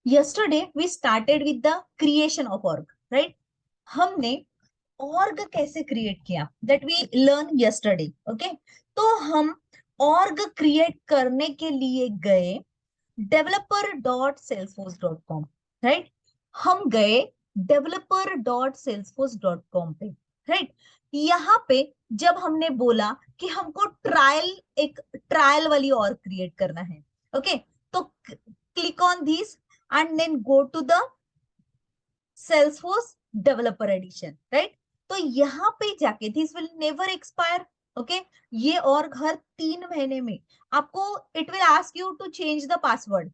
yesterday we started with the creation of org, right? हमने org कैसे create किया, that we learn yesterday, okay? तो हम org create करने के लिए गए developer.salesforce.com, right? हम गए developer.salesforce.com पे, right? यहाँ पे जब हमने बोला कि हमको एक ट्रायल वाली org क्रिएट करना है, okay? तो click on this and then go to the Salesforce Developer Edition, right? तो यहाँ पे जाके this will never expire, okay? ये और हर 3 महीने में आपको it will ask you to change the password,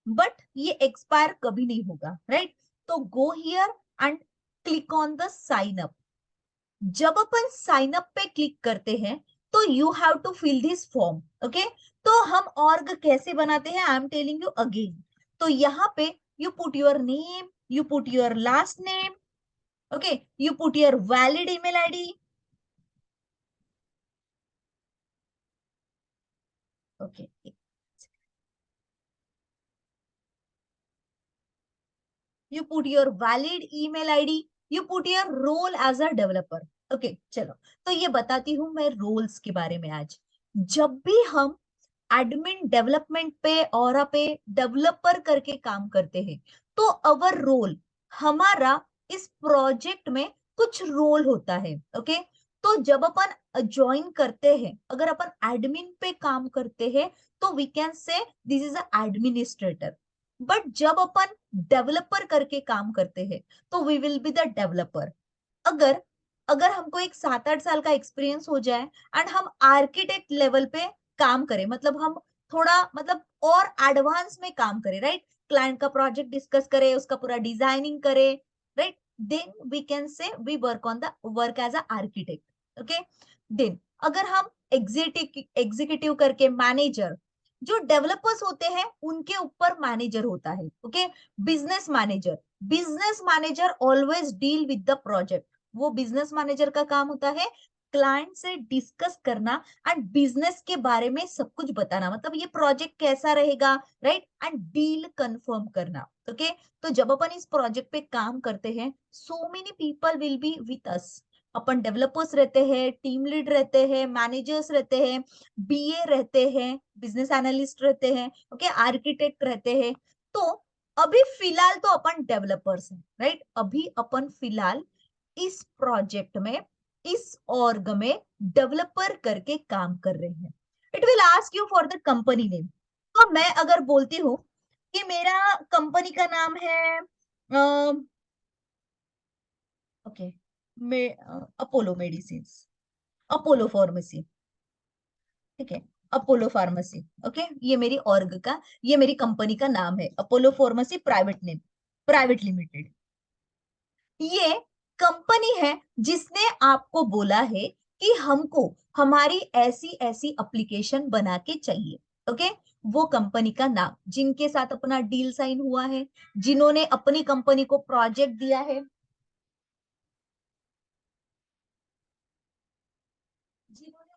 but ये एक्सपायर कभी नहीं होगा, राइट? तो go here and click on the sign up. जब अपन साइन अप पे क्लिक करते हैं तो you have to fill this form, okay? तो हम ऑर्ग कैसे बनाते हैं, I am telling you again. तो यहाँ पे you put your name, you put your last name, okay? You put your valid email id, okay? You put your valid email id, you put your role as a developer, okay? चलो, तो ये बताती हूं मैं roles के बारे में आज। जब भी हम एडमिन डेवलपमेंट पे और पे डेवलपर करके काम करते हैं तो अवर रोल, हमारा इस प्रोजेक्ट में कुछ रोल होता है, ओके? तो जब अपन ज्वाइन करते हैं, अगर अपन एडमिन पे काम करते हैं तो we can say this is a administrator. But जब अपन डेवलपर करके काम करते हैं तो we will be the developer. अगर अगर हमको एक 7-8 साल का एक्सपीरियंस हो जाए एंड हम आर्किटेक्ट लेवल पे काम करें, मतलब हम थोड़ा मतलब और एडवांस में काम करें, राइट? क्लाइंट का प्रोजेक्ट डिस्कस करें, उसका पूरा डिजाइनिंग करें, right? Then we can say we work as a architect, okay? Then अगर हम एग्जीक्यूटिव करके मैनेजर, जो डेवलपर्स होते हैं उनके ऊपर मैनेजर होता है, okay? Business manager always deal with the project. वो बिजनेस मैनेजर का काम होता है क्लाइंट से डिस्कस करना एंड बिजनेस के बारे में सब कुछ बताना, मतलब ये प्रोजेक्ट कैसा रहेगा, राइट? एंड डील कंफर्म करना, ओके? तो जब अपन इस प्रोजेक्ट पे काम करते हैं, so many people will be with us. Upon developers रहते हैं, टीम लीड रहते हैं, मैनेजर्स रहते हैं, बीए रहते हैं, बिजनेस एनालिस्ट रहते हैं, ओके? आर्किटेक्ट रहते हैं। तो अभी फिलहाल तो अपन डेवलपर्स हैं, राइट? अभी अपन फिलहाल इस प्रोजेक्ट में, इस ऑर्ग में डेवलपर करके काम कर रहे हैं। It will ask you for the company name. तो मैं अगर बोलती हूँ कि मेरा कंपनी का नाम है okay, Apollo medicine, Apollo pharmacy, ठीक है? Apollo pharmacy, okay? ये मेरी ऑर्ग का, ये मेरी कंपनी का नाम है, अपोलो फार्मेसी प्राइवेट लिमिटेड। ये कंपनी है जिसने आपको बोला है कि हमको हमारी ऐसी ऐसी एप्लीकेशन बना के चाहिए, ओके? वो कंपनी का नाम, जिनके साथ अपना डील साइन हुआ है, जिन्होंने अपनी कंपनी को प्रोजेक्ट दिया है, जिन्होंने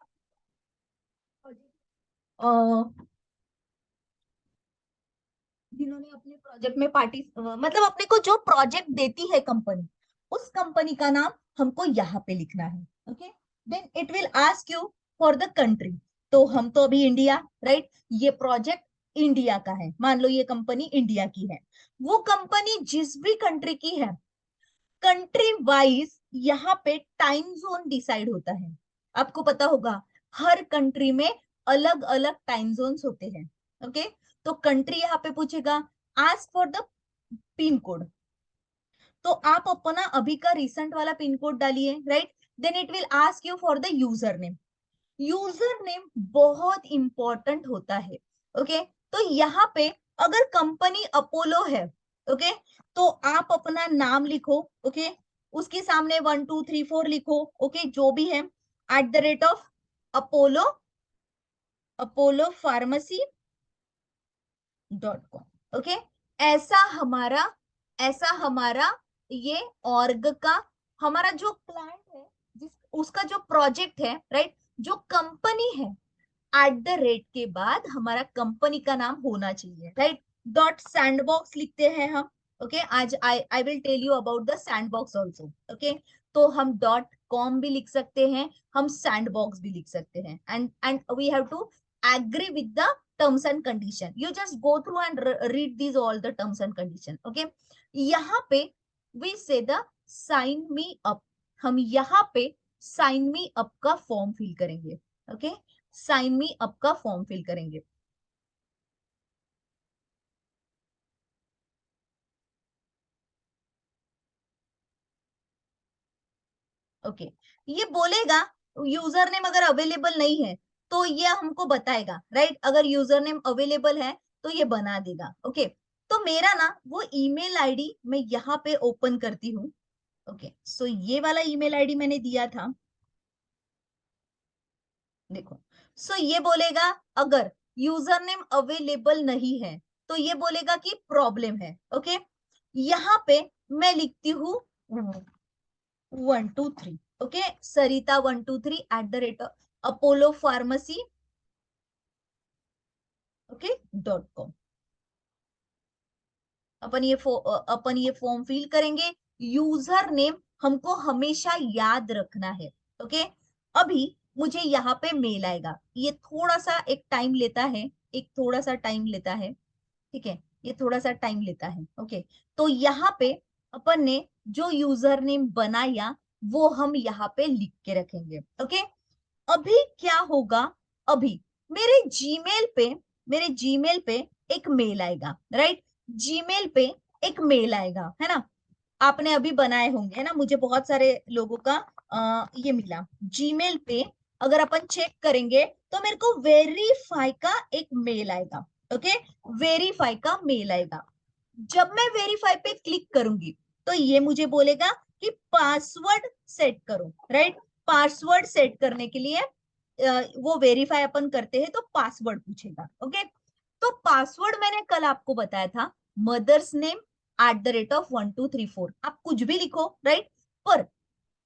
जिन्होंने अपने प्रोजेक्ट में मतलब अपने को जो प्रोजेक्ट देती है कंपनी, उस कंपनी का नाम हमको यहाँ पे लिखना है, okay? Then it will ask you for the country. तो हम तो अभी इंडिया, राइट? ये प्रोजेक्ट इंडिया का है, मान लो ये कंपनी इंडिया की है। वो कंपनी जिस भी कंट्री की है, कंट्री वाइज यहाँ पे टाइम जोन डिसाइड होता है। आपको पता होगा हर कंट्री में अलग अलग टाइम जोन्स होते हैं, ओके? तो कंट्री यहाँ पे पूछेगा, ask for the pin code. तो आप अपना अभी का रिसेंट वाला पिन कोड डालिए, right? Then it will ask you for the user name. User name बहुत इंपॉर्टेंट होता है, ओके? तो यहाँ पे अगर कंपनी अपोलो है, ओके, तो आप अपना नाम लिखो, ओके? उसके सामने 1 2 3 4 लिखो, ओके? जो भी है, @ अपोलो, pharmacy.com, ओके? ऐसा हमारा ऐसा हमारा ये ऑर्ग का, हमारा जो क्लाइंट है, जिस उसका जो प्रोजेक्ट है, राइट? जो कंपनी है, @ के बाद हमारा कंपनी का नाम होना चाहिए, राइट? डॉट सैंडबॉक्स लिखते हैं हम। ओके आज I will tell you about the sandbox also. Okay तो हम डॉट कॉम भी लिख सकते हैं, हम सैंडबॉक्स भी लिख सकते हैं, and we have to agree with the terms and condition. You just go through and read these all the terms and condition. Okay यहाँ पे वी से द साइन मी अप, हम यहाँ पे साइन मी अप का form fill करेंगे। Okay sign me up का form fill करेंगे। ओके ये बोलेगा यूजर नेम अगर अवेलेबल नहीं है तो ये हमको बताएगा, राइट? अगर यूजर नेम अवेलेबल है तो ये बना देगा। ओके तो मेरा ना वो ईमेल आईडी मैं यहाँ पे ओपन करती हूँ। ओके सो ये वाला ईमेल आईडी मैंने दिया था, देखो। सो ये बोलेगा अगर यूजर नेम अवेलेबल नहीं है तो ये बोलेगा कि प्रॉब्लम है। ओके यहाँ पे मैं लिखती हूँ 123। ओके सरिता 123 अपोलो फार्मेसी ओके .com। अपन ये फॉर्म फिल करेंगे। यूजर नेम हमको हमेशा याद रखना है। ओके अभी मुझे यहाँ पे मेल आएगा, ये थोड़ा सा एक टाइम लेता है, एक थोड़ा सा टाइम लेता है, ठीक है? ये थोड़ा सा टाइम लेता है। ओके तो यहाँ पे अपन ने जो यूजर नेम बनाया वो हम यहाँ पे लिख के रखेंगे। ओके अभी क्या होगा, अभी मेरे जीमेल पे मेरे जीमेल पे एक मेल आएगा, राइट? जीमेल पे एक मेल आएगा, है ना? आपने अभी बनाए होंगे, है ना? मुझे बहुत सारे लोगों का ये मिला जीमेल पे। अगर अपन चेक करेंगे तो मेरे को वेरीफाई का एक मेल आएगा। ओके वेरीफाई का मेल आएगा। जब मैं वेरीफाई पे क्लिक करूंगी तो ये मुझे बोलेगा कि पासवर्ड सेट करो, राइट? पासवर्ड सेट करने के लिए वो वेरीफाई अपन करते हैं तो पासवर्ड पूछेगा। ओके तो पासवर्ड मैंने कल आपको बताया था, मदर्स नेम @1234। आप कुछ भी लिखो, राइट? पर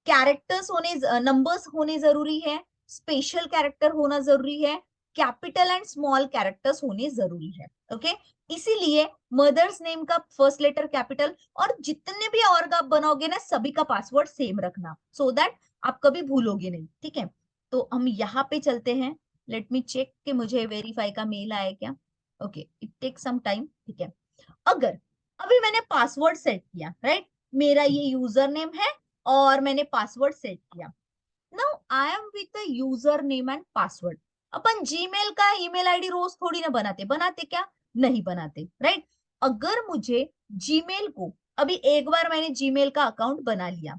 कैरेक्टर्स होने नंबर्स होने जरूरी है, स्पेशल कैरेक्टर होना जरूरी है, कैपिटल एंड स्मॉल कैरेक्टर्स होने जरूरी है। ओके इसीलिए मदर्स नेम का फर्स्ट लेटर कैपिटल, और जितने भी और आप बनाओगे ना सभी का पासवर्ड सेम रखना, सो दैट आप कभी भूलोगे नहीं, ठीक है? तो हम यहाँ पे चलते हैं। लेट मी चेक कि मुझे वेरीफाई का मेल आया क्या। Okay it take some time, ठीक है? अगर अभी मैंने पासवर्ड सेट किया, राइट? मेरा ये यूजर नेम है और मैंने पासवर्ड सेट किया। Now I am with the user name and password. Upon Gmail का ईमेल आईडी रोज थोड़ी ना बनाते, बनाते क्या? नहीं बनाते, राइट? अगर मुझे जीमेल को, अभी एक बार मैंने जीमेल का अकाउंट बना लिया,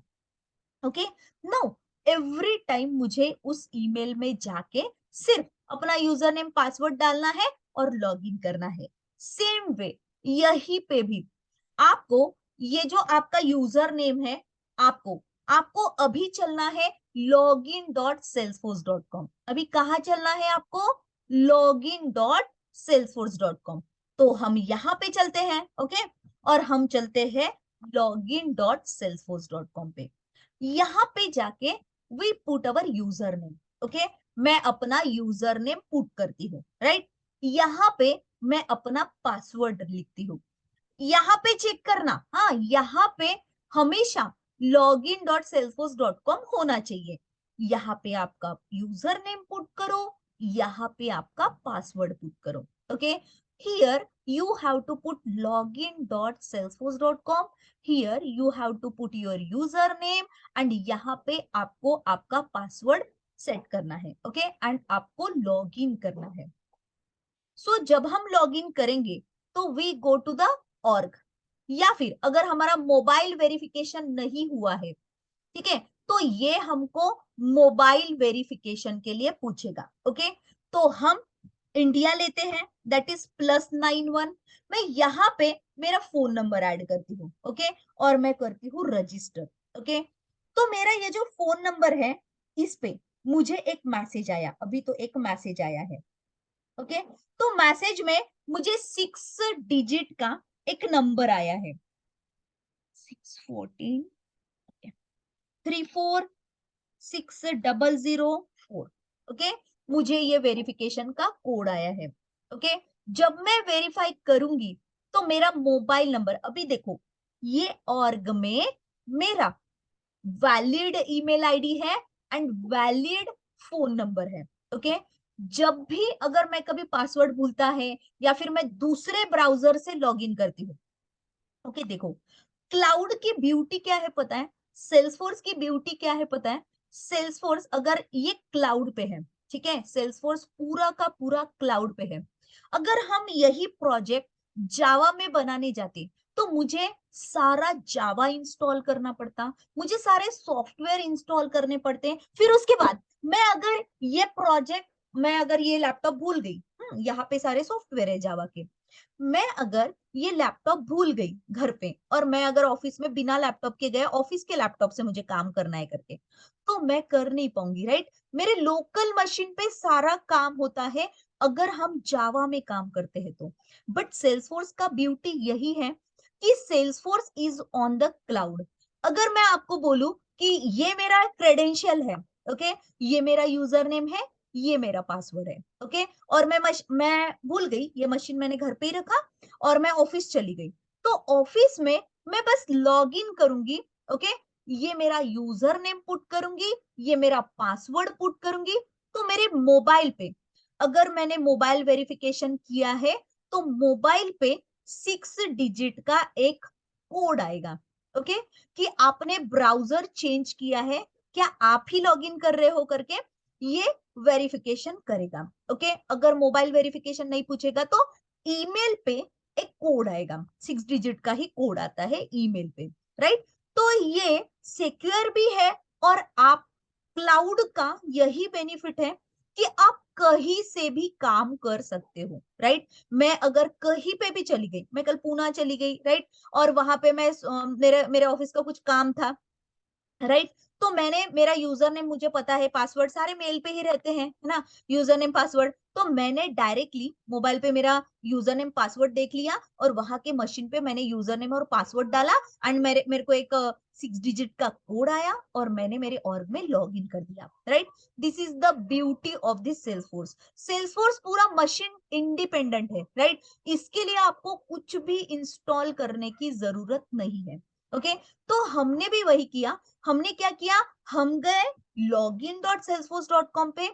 ओके नाउ एवरी टाइम मुझे उस ईमेल में जाके सिर्फ अपना यूजर नेम पासवर्ड डालना है और लॉगिन करना है। सेम वे यही पे भी आपको ये जो आपका यूजर नेम है, आपको आपको अभी चलना है login.salesforce.com। अभी कहाँ चलना है आपको? login.salesforce.com। तो हम यहाँ पे चलते हैं, ओके? और हम चलते हैं login.salesforce.com पे। यहाँ पे जाके we put our user name. Okay मैं अपना यूजर नेम पुट करती हूँ, राइट? यहाँ पे मैं अपना पासवर्ड लिखती हूँ। यहाँ पे चेक करना, हाँ यहाँ पे हमेशा login.salesforce.com होना चाहिए। यहाँ पे आपका यूजर नेम पुट करो, यहाँ पे आपका पासवर्ड पुट करो। Okay here you have to put login.salesforce.com, here you have to put your username, and यहाँ पे आपको आपका पासवर्ड सेट करना है। ओके एंड आपको लॉगिन करना है। सो जब हम लॉगिन करेंगे तो we go to the org, या फिर अगर हमारा मोबाइल वेरिफिकेशन नहीं हुआ है, ठीक है, तो ये हमको मोबाइल वेरिफिकेशन के लिए पूछेगा। ओके तो हम इंडिया लेते हैं, दैट इज +91। मैं यहाँ पे मेरा फोन नंबर ऐड करती हूँ, ओके और मैं करती हूँ रजिस्टर। ओके तो मेरा ये जो फोन नंबर है इस पे मुझे एक मैसेज आया, अभी तो एक मैसेज आया है। ओके तो मैसेज में मुझे 6 डिजिट का एक नंबर आया है, 614 3460004। ओके मुझे ये वेरिफिकेशन का कोड आया है। ओके जब मैं वेरीफाई करूंगी तो मेरा मोबाइल नंबर, अभी देखो ये ऑर्ग में मेरा वैलिड ईमेल आईडी है एंड वैलिड फोन नंबर है। ओके, जब भी अगर मैं कभी पासवर्ड भूलता है या फिर मैं दूसरे ब्राउजर से लॉगिन करती हूँ, ओके देखो क्लाउड की ब्यूटी क्या है पता है, सेल्सफोर्स की ब्यूटी क्या है पता है, सेल्सफोर्स अगर ये क्लाउड पे है, ठीक है, सेल्सफोर्स पूरा का पूरा क्लाउड पे है, अगर हम यही प्रोजेक्ट जावा में बनाने जाते तो मुझे सारा जावा इंस्टॉल करना पड़ता, मुझे सारे सॉफ्टवेयर इंस्टॉल करने पड़ते, फिर उसके बाद मैं अगर ये लैपटॉप भूल गई, यहाँ पे सारे सॉफ्टवेयर है जावा के, मैं अगर ये लैपटॉप भूल गई घर पे और मैं अगर ऑफिस में बिना लैपटॉप के गए, ऑफिस के लैपटॉप से मुझे काम करना है करके, तो मैं कर नहीं पाऊंगी, राइट। मेरे लोकल मशीन पे सारा काम होता है अगर हम जावा में काम करते हैं तो। बट सेल्सफोर्स का ब्यूटी यही है कि Salesforce is on the cloud. अगर मैं आपको बोलूं कि ये मेरा क्रेडेंशियल है, ओके, ये मेरा यूजर नेम है, ये मेरा पासवर्ड है, ओके, और मैं भूल गई, ये मशीन मैंने घर पे ही रखा और मैं ऑफिस चली गई, तो ऑफिस में मैं बस लॉग इन करूंगी, ओके, ये मेरा यूजर नेम पुट करूंगी, ये मेरा पासवर्ड पुट करूंगी, तो मेरे मोबाइल पे अगर मैंने मोबाइल वेरिफिकेशन किया है तो मोबाइल पे 6 डिजिट का एक कोड आएगा, ओके, कि आपने ब्राउजर चेंज किया है, क्या आप ही लॉगिन कर रहे हो करके ये वेरिफिकेशन करेगा, ओके। अगर मोबाइल वेरिफिकेशन नहीं पूछेगा तो ईमेल पे एक कोड आएगा, 6 डिजिट का ही कोड आता है ईमेल पे, राइट। तो ये सिक्योर भी है और आप क्लाउड का यही बेनिफिट है कि आप कहीं से भी काम कर सकते हो, राइट। मैं अगर कहीं पे भी चली गई, मैं कल पूना चली गई, राइट, और वहां पे मैं मेरे मेरे ऑफिस का कुछ काम था, राइट, तो मैंने मेरा यूजर नेम मुझे पता है, पासवर्ड सारे मेल पे ही रहते हैं, है ना, यूजर नेम पासवर्ड, तो मैंने डायरेक्टली मोबाइल पे मेरा यूजर नेम पासवर्ड देख लिया और वहां के मशीन पे मैंने यूजर नेम और पासवर्ड डाला एंड मेरे मेरे को एक 6 डिजिट का कोड आया और मैंने मेरे ऑर्ग में लॉग इन कर दिया, right. This is the beauty of this Salesforce. Salesforce पूरा मशीन इंडिपेंडेंट है, राइट, इसके लिए आपको कुछ भी इंस्टॉल करने की जरूरत नहीं है, ओके। तो हमने भी वही किया, हमने क्या किया, हम गए login.salesforce.com पे,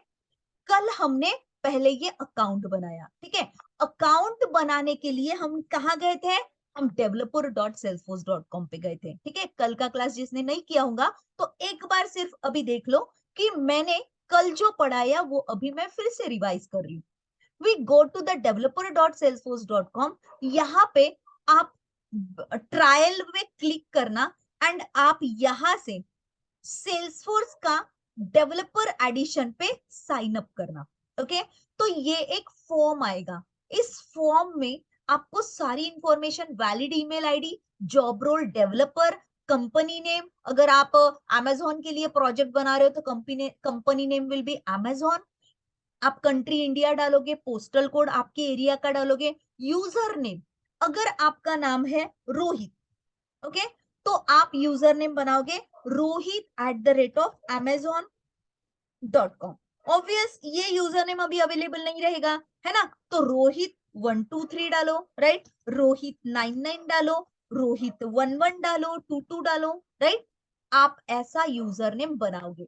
कल हमने पहले ये अकाउंट बनाया, ठीक है, अकाउंट बनाने के लिए हम कहाँ गए थे, हम developer.salesforce.com पे गए थे, ठीक है। कल का क्लास जिसने नहीं किया होगा तो एक बार सिर्फ अभी देख लो कि मैंने कल जो पढ़ाया वो अभी मैं फिर से रिवाइज कर रही हूँ। We go to the developer.salesforce.com, यहाँ पे आप ट्रायल में क्लिक करना एंड आप यहां से सेल्सफोर्स का डेवलपर एडिशन पे साइन अप करना, ओके। तो ये एक फॉर्म आएगा, इस फॉर्म में आपको सारी information, valid email ID, job role developer, company name, अगर आप अमेजोन के लिए प्रोजेक्ट बना रहे हो तो company name will be Amazon, आप कंट्री इंडिया डालोगे, पोस्टल कोड आपके एरिया का डालोगे, यूजर नेम, अगर आपका नाम है रोहित, ओके, तो आप यूजर नेम बनाओगे rohit@amazon.com। ऑब्वियस ये यूजर नेम अभी अवेलेबल नहीं रहेगा, है ना, तो रोहित 123 डालो, राइट, रोहित 99 डालो, रोहित 11 डालो, 22 डालो, राइट। आप ऐसा यूजर नेम बनाओगे,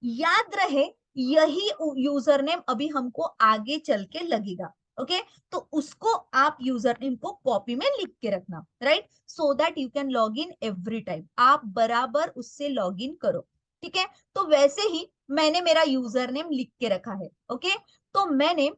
याद रहे यही यूजर नेम अभी हमको आगे चल के लगेगा, ओके। तो उसको आप यूजर नेम को कॉपी में लिख के रखना, right, so that you can log in every time, आप बराबर उससे लॉग इन करो, ठीक है। तो वैसे ही मैंने मेरा यूजर नेम लिख के रखा है, ओके। तो मैंने,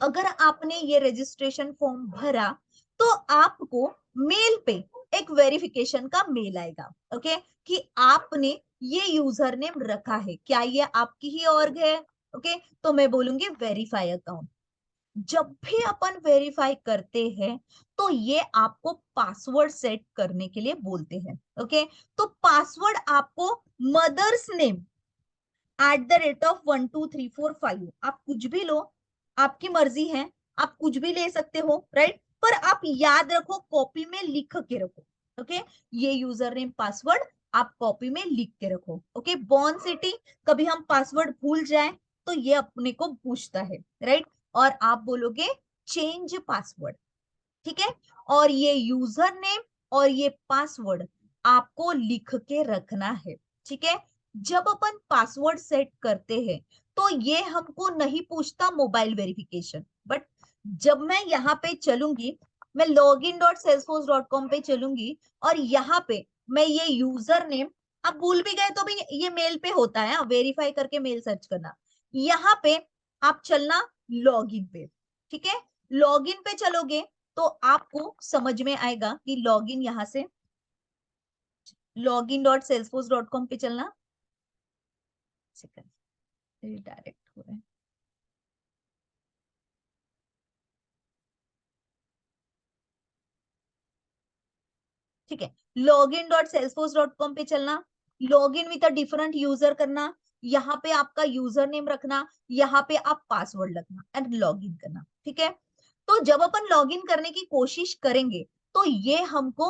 अगर आपने ये रजिस्ट्रेशन फॉर्म भरा तो आपको मेल पे एक वेरिफिकेशन का मेल आएगा, ओके, कि आपने ये यूजर नेम रखा है, क्या ये आपकी ही ऑर्ग है, ओके। तो मैं बोलूंगी वेरीफाई अकाउंट। जब भी अपन वेरीफाई करते हैं तो ये आपको पासवर्ड सेट करने के लिए बोलते हैं, ओके। तो पासवर्ड आपको मदर्स नेम @12345, आप कुछ भी लो, आपकी मर्जी है, आप कुछ भी ले सकते हो, राइट, पर आप याद रखो, कॉपी में लिख के रखो, ओके। ये यूजर नेम पासवर्ड आप कॉपी में लिख के रखो, ओके। बॉर्न सिटी, कभी हम पासवर्ड भूल जाए तो ये अपने को पूछता है, राइट, और आप बोलोगे चेंज पासवर्ड, ठीक है। और ये यूजर नेम और ये पासवर्ड आपको लिख के रखना है, ठीक है। जब अपन पासवर्ड सेट करते हैं तो ये हमको नहीं पूछता मोबाइल वेरिफिकेशन, बट जब मैं यहाँ पे चलूंगी, मैं login.salesforce.com पे चलूंगी और यहाँ पे मैं ये यूजर नेम, आप भूल भी गए तो भी ये मेल पे होता है, वेरीफाई करके मेल सर्च करना। यहाँ पे आप चलना लॉगिन पे, ठीक है। लॉगिन पे चलोगे तो आपको समझ में आएगा कि लॉगिन, यहां से login.salesforce.com पे चलना, सेकंड डायरेक्ट हो रहा है, ठीक है। login.salesforce.com पे चलना, login with a different user करना, यहाँ पे आपका यूजर नेम रखना, यहाँ पे आप पासवर्ड रखना एंड लॉगिन करना, ठीक है। तो जब अपन लॉगिन करने की कोशिश करेंगे तो ये हमको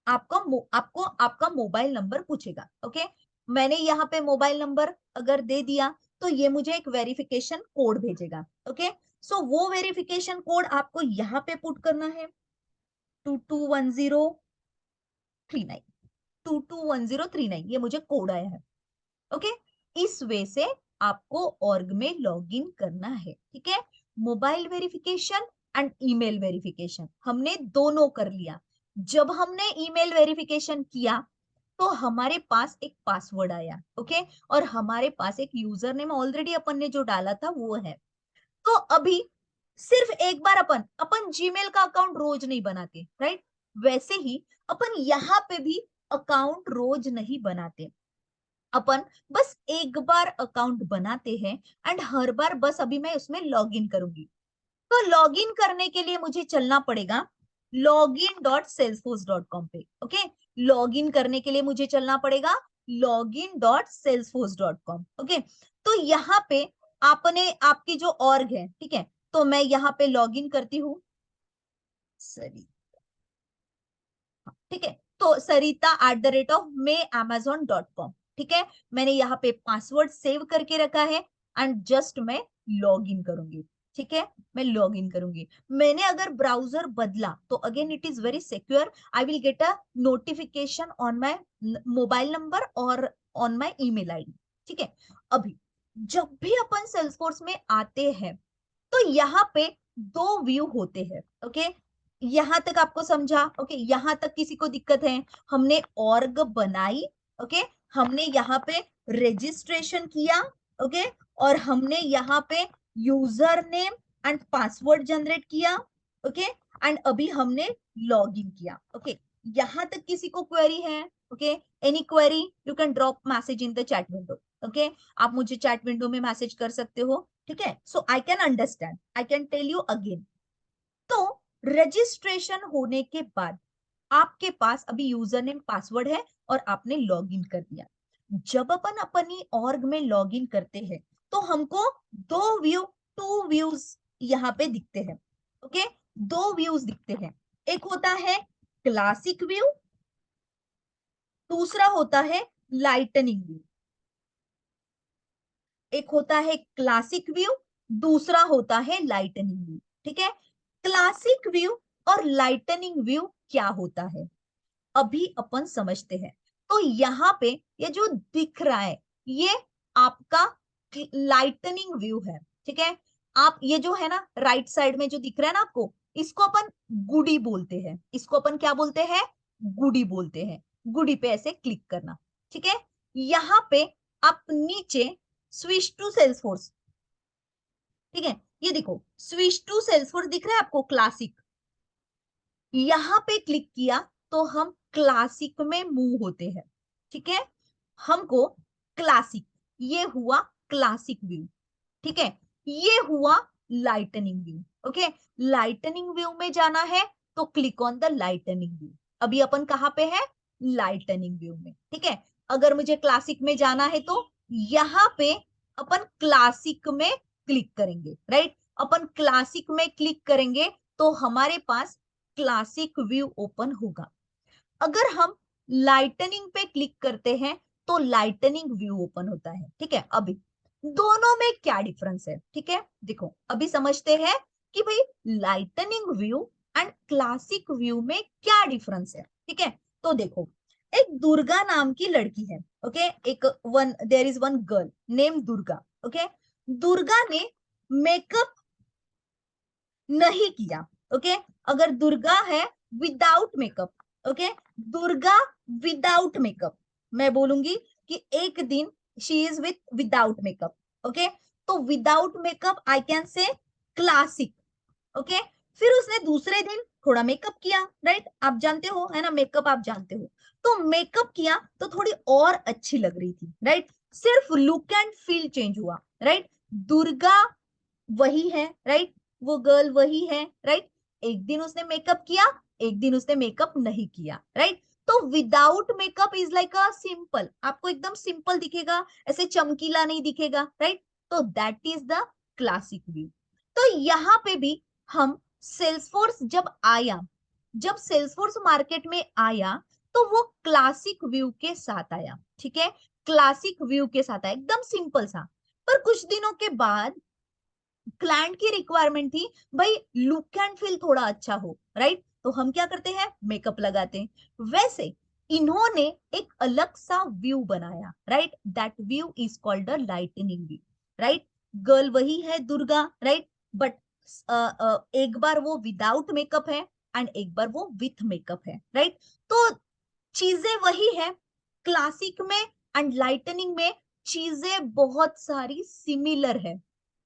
आपको आपका मोबाइल नंबर पूछेगा, ओके। मैंने यहाँ पे मोबाइल नंबर अगर दे दिया तो ये मुझे एक वेरिफिकेशन कोड भेजेगा, ओके। सो वो वेरिफिकेशन कोड आपको यहाँ पे पुट करना है, 221039, 221039 ये मुझे कोड आया है, ओके। इस वे से आपको ऑर्ग में लॉगिन करना है, ठीक है। Mobile verification and email verification हमने दोनों कर लिया। जब हमने ईमेल वेरिफिकेशन किया तो हमारे पास एक पासवर्ड आया, ओके। और हमारे पास एक यूजर नेम ऑलरेडी अपन ने जो डाला था वो है। तो अभी सिर्फ एक बार अपन अपन जीमेल का अकाउंट रोज नहीं बनाते, राइट। वैसे ही अपन यहाँ पे भी अकाउंट रोज नहीं बनाते, अपन बस एक बार अकाउंट बनाते हैं एंड हर बार बस अभी मैं उसमें लॉग इन करूंगी। तो लॉग इन करने के लिए मुझे चलना पड़ेगा login.salesforce.com पे, ओके। लॉग इन करने के लिए मुझे चलना पड़ेगा login.salesforce.com, ओके। तो यहाँ पे आपने आपकी जो ऑर्ग है, ठीक है, तो मैं यहाँ पे लॉग इन करती हूँ, सरी, ठीक है। तो sarita@may amazon.com, ठीक है। मैंने यहाँ पे पासवर्ड सेव करके रखा है एंड जस्ट मैं लॉग इन करूंगी, ठीक है। मैं लॉग इन करूंगी। मैंने अगर ब्राउजर बदला तो again it is very secure, I will get a notification on my mobile number और ऑन माय ईमेल आईडी, ठीक है। अभी जब भी अपन सेल्सफोर्स में आते हैं तो यहाँ पे दो व्यू होते हैं, ओके। यहां तक आपको समझा, ओके। यहां तक किसी को दिक्कत है? हमने ऑर्ग बनाई, ओके। हमने यहाँ पे रजिस्ट्रेशन किया, ओके। और हमने यहाँ पे user name and password generate किया, ओके। एंड अभी हमने लॉग इन किया, ओके। यहां तक किसी को क्वेरी है? Okay, any query you can drop message in the chat window, okay. आप मुझे चैट विंडो में मैसेज कर सकते हो, ठीक है। So I can understand, I can tell you again. तो रजिस्ट्रेशन होने के बाद आपके पास अभी यूजर नेम पासवर्ड है और आपने लॉगिन कर दिया। जब अपन अपनी ऑर्ग में लॉगिन करते हैं तो हमको दो व्यू, टू व्यूज यहाँ पे दिखते हैं, ओके। दो व्यूज दिखते हैं, एक होता है क्लासिक व्यू, दूसरा होता है लाइटनिंग व्यू। एक होता है क्लासिक व्यू, दूसरा होता है लाइटनिंग व्यू, ठीक है। क्लासिक व्यू और लाइटनिंग व्यू क्या होता है अभी अपन समझते हैं। तो यहाँ पे ये जो दिख रहा है ये आपका लाइटनिंग व्यू है, ठीक है। आप ये जो है ना राइट साइड में जो दिख रहा है ना आपको, इसको अपन गुडी बोलते हैं, इसको अपन क्या बोलते हैं? गुडी बोलते हैं। गुडी पे ऐसे क्लिक करना, ठीक है। यहाँ पे आप नीचे स्विच टू सेल्सफोर्स, ठीक है। ये देखो स्विच टू सेल्सफोर्स दिख रहा है आपको, क्लासिक। यहां पे क्लिक किया तो हम क्लासिक में मूव होते हैं, ठीक है। हमको क्लासिक, ये हुआ क्लासिक व्यू, ठीक है। ये हुआ lightning view, okay. Lightning view में जाना है तो click on the lightning view. अभी अपन कहां पे है? लाइटनिंग व्यू में, ठीक है। अगर मुझे क्लासिक में जाना है तो यहां पे अपन क्लासिक में क्लिक करेंगे, राइट। अपन क्लासिक में क्लिक करेंगे तो हमारे पास क्लासिक व्यू ओपन होगा। अगर हम लाइटनिंग पे क्लिक करते हैं तो लाइटनिंग व्यू ओपन होता है, ठीक है। अभी दोनों में क्या डिफरेंस है, ठीक है। देखो अभी समझते हैं कि भाई lightning view and classic view में क्या डिफरेंस है, ठीक है। तो देखो, एक दुर्गा नाम की लड़की है, ओके, एक there is one girl name Durga, okay. Durga ने मेकअप नहीं किया, ओके। अगर दुर्गा है without makeup, okay, Durga without makeup, मैं बोलूंगी कि एक दिन she is without makeup, okay. तो without makeup I can say classic, okay. फिर उसने दूसरे दिन थोड़ा मेकअप किया, राइट, आप जानते हो है ना, मेकअप आप जानते हो। तो मेकअप किया तो थोड़ी और अच्छी लग रही थी, राइट। सिर्फ लुक एंड फील चेंज हुआ, राइट। दुर्गा वही है, राइट, वो गर्ल वही है, राइट। एक दिन उसने मेकअप किया, एक दिन उसने मेकअप नहीं किया, राइट। तो without makeup is like a simple, आपको एकदम सिंपल दिखेगा, ऐसे चमकीला नहीं दिखेगा, राइट। तो that is the classic view. तो यहाँ पे भी हम सेल्सफोर्स जब सेल्सफोर्स मार्केट में आया तो वो क्लासिक व्यू के साथ आया, ठीक है, क्लासिक व्यू के साथ आया, एकदम सिंपल सा। पर कुछ दिनों के बाद क्लाइंट की रिक्वायरमेंट थी, भाई लुक एंड फील थोड़ा अच्छा हो, राइट। तो हम क्या करते हैं, मेकअप लगाते हैं। वैसे इन्होंने एक अलग सा व्यू बनाया, right, that view is called the lightning view, right. Girl वही है दुर्गा, राइट, बट एक बार वो विदाउट मेकअप है एंड एक बार वो विथ मेकअप है, राइट। तो चीजें वही है, क्लासिक में एंड लाइटनिंग में चीजें बहुत सारी सिमिलर है,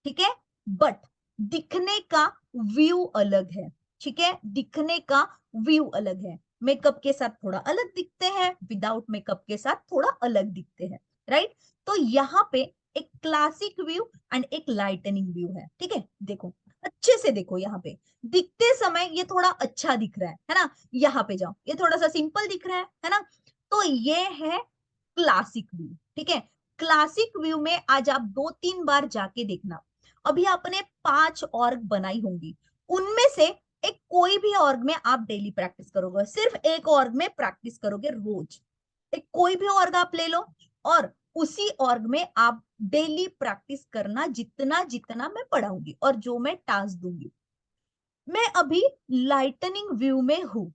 ठीक है, बट दिखने का व्यू अलग है, ठीक है, दिखने का व्यू अलग है। मेकअप के साथ थोड़ा अलग दिखते हैं, विदाउट मेकअप के साथ थोड़ा अलग दिखते हैं, राइट। तो यहाँ पे एक क्लासिक व्यू एंड एक लाइटनिंग व्यू है, ठीक है। देखो अच्छे से देखो, यहाँ पे दिखते समय ये थोड़ा अच्छा दिख रहा है ना, यहाँ पे जाओ, ये थोड़ा सा सिंपल दिख रहा है ना। तो ये है क्लासिक व्यू, ठीक है। क्लासिक व्यू में आज आप 2-3 बार जाके देखना, अभी आपने 5 ऑर्ग बनाई होंगी, उनमें से एक कोई भी ऑर्ग में आप डेली प्रैक्टिस करोगे, सिर्फ एक ऑर्ग में प्रैक्टिस करोगे रोज, एक कोई भी ऑर्ग आप ले लो और उसी ऑर्ग में आप डेली प्रैक्टिस करना, जितना जितना मैं पढ़ाऊंगी और जो मैं टास्क दूंगी। मैं अभी लाइटनिंग व्यू में हूं,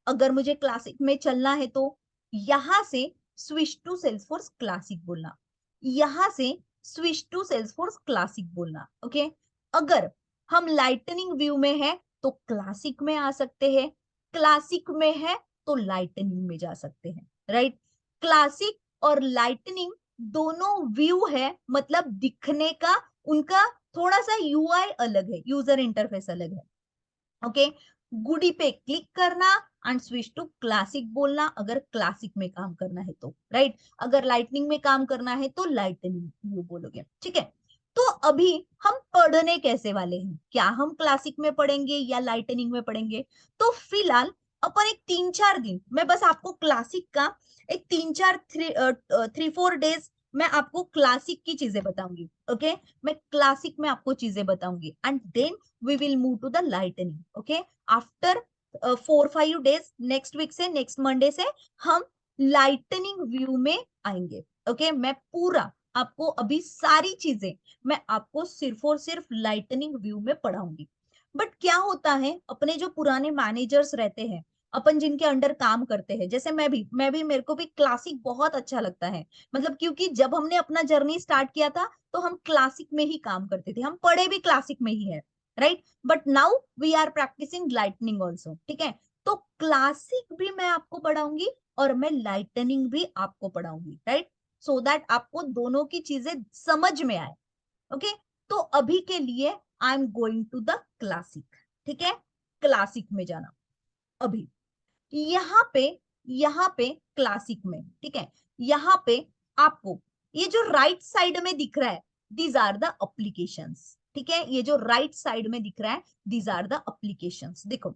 अगर मुझे क्लासिक में चलना है तो यहां से स्विच टू सेल्सफोर्स क्लासिक बोलना, यहां से स्विच टू सेल्सफोर्स क्लासिक बोलना, ओके। अगर हम लाइटनिंग व्यू में है तो क्लासिक में आ सकते हैं, क्लासिक में है तो लाइटनिंग में जा सकते हैं, राइट। क्लासिक और लाइटनिंग दोनों व्यू है, मतलब दिखने का उनका थोड़ा सा यूआई अलग है, यूजर इंटरफेस अलग है, ओके। गुडी पे क्लिक करना एंड स्विच टू क्लासिक बोलना, अगर क्लासिक में काम करना है तो, राइट। अगर लाइटनिंग में काम करना है तो लाइटनिंग व्यू बोलोगे, ठीक है। तो अभी हम पढ़ने कैसे वाले हैं, क्या हम क्लासिक में पढ़ेंगे या लाइटनिंग में पढ़ेंगे। तो फिलहाल अपन एक 3-4 दिन, मैं बस आपको क्लासिक का एक 3-4 डेज मैं आपको क्लासिक की चीजें बताऊंगी, ओके। मैं क्लासिक में आपको चीजें बताऊंगी and then we will move to the lightning, okay, after 4-5 days, next week से, नेक्स्ट मंडे से हम लाइटनिंग व्यू में आएंगे, ओके। मैं पूरा आपको अभी सारी चीजें मैं आपको सिर्फ और सिर्फ लाइटनिंग व्यू में पढ़ाऊंगी। बट क्या होता है, अपने जो पुराने मैनेजर्स रहते हैं, अपन जिनके अंडर काम करते हैं, जैसे मैं भी मेरे को भी क्लासिक बहुत अच्छा लगता है, मतलब क्योंकि जब हमने अपना जर्नी स्टार्ट किया था तो हम क्लासिक में ही काम करते थे, हम पढ़े भी क्लासिक में ही है, right. But now we are practising lightning also, ठीक है। तो क्लासिक भी मैं आपको पढ़ाऊंगी और मैं लाइटनिंग भी आपको पढ़ाऊंगी, राइट, सो दैट आपको दोनों की चीजें समझ में आए, ओके। तो अभी के लिए I am going to the classic, ठीक है, क्लासिक में जाना। अभी यहाँ पे यहाँ पे क्लासिक में, ठीक है, यहाँ पे आपको ये जो राइट साइड में दिख रहा है, दीज आर द एप्लीकेशंस, ठीक है, ये जो राइट साइड में दिख रहा है दीज आर द एप्लीकेशंस। देखो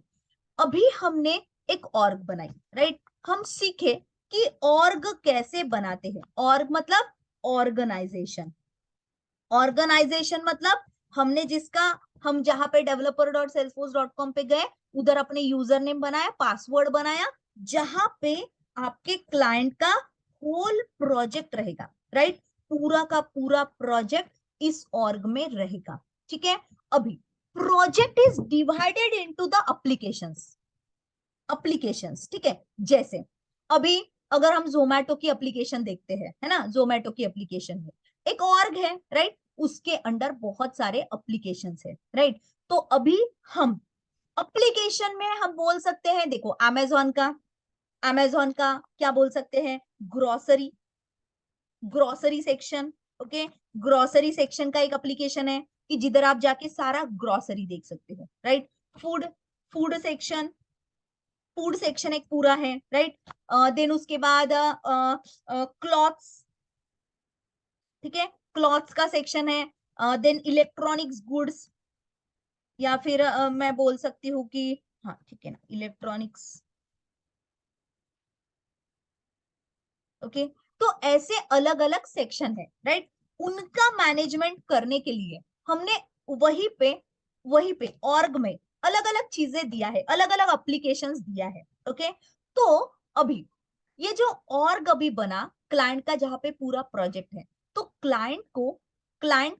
अभी हमने एक ऑर्ग बनाई, राइट, हम सीखे कि ऑर्ग कैसे बनाते हैं, ऑर्ग मतलब ऑर्गेनाइजेशन, ऑर्गेनाइजेशन मतलब हमने जिसका, हम जहां पे developer.salesforce.com पे गए, उधर अपने यूजर नेम बनाया, पासवर्ड बनाया, जहां पे आपके क्लाइंट का होल प्रोजेक्ट रहेगा, राइट, पूरा का पूरा प्रोजेक्ट इस ऑर्ग में रहेगा, ठीक है। अभी project is divided into the applications, ठीक है। जैसे अभी अगर हम जोमेटो की एप्लीकेशन देखते हैं, है ना, जोमेटो की एप्लीकेशन है, एक ऑर्ग है, राइट, उसके अंडर बहुत सारे एप्लीकेशंस है, राइट। तो अभी हम एप्लीकेशन में हम बोल सकते हैं, देखो अमेजोन का क्या बोल सकते हैं, grocery, grocery section, okay. Grocery section का एक एप्लीकेशन है कि जिधर आप जाके सारा ग्रोसरी देख सकते हो, right. Food, food section, food section एक पूरा है, राइट। देन उसके बाद क्लॉथ्स, ठीक है, क्लॉथ्स का सेक्शन है। देन इलेक्ट्रॉनिक्स गुड्स, या फिर मैं बोल सकती हूँ कि, हाँ ठीक है ना, इलेक्ट्रॉनिक्स, ओके। तो ऐसे अलग अलग सेक्शन है, राइट। उनका मैनेजमेंट करने के लिए हमने वहीं पे वहीं पे ऑर्ग में अलग अलग चीजें दिया है, अलग अलग एप्लीकेशंस दिया है, ओके। तो अभी ये जो ऑर्ग अभी बना क्लाइंट का, जहां पे पूरा प्रोजेक्ट है, तो क्लाइंट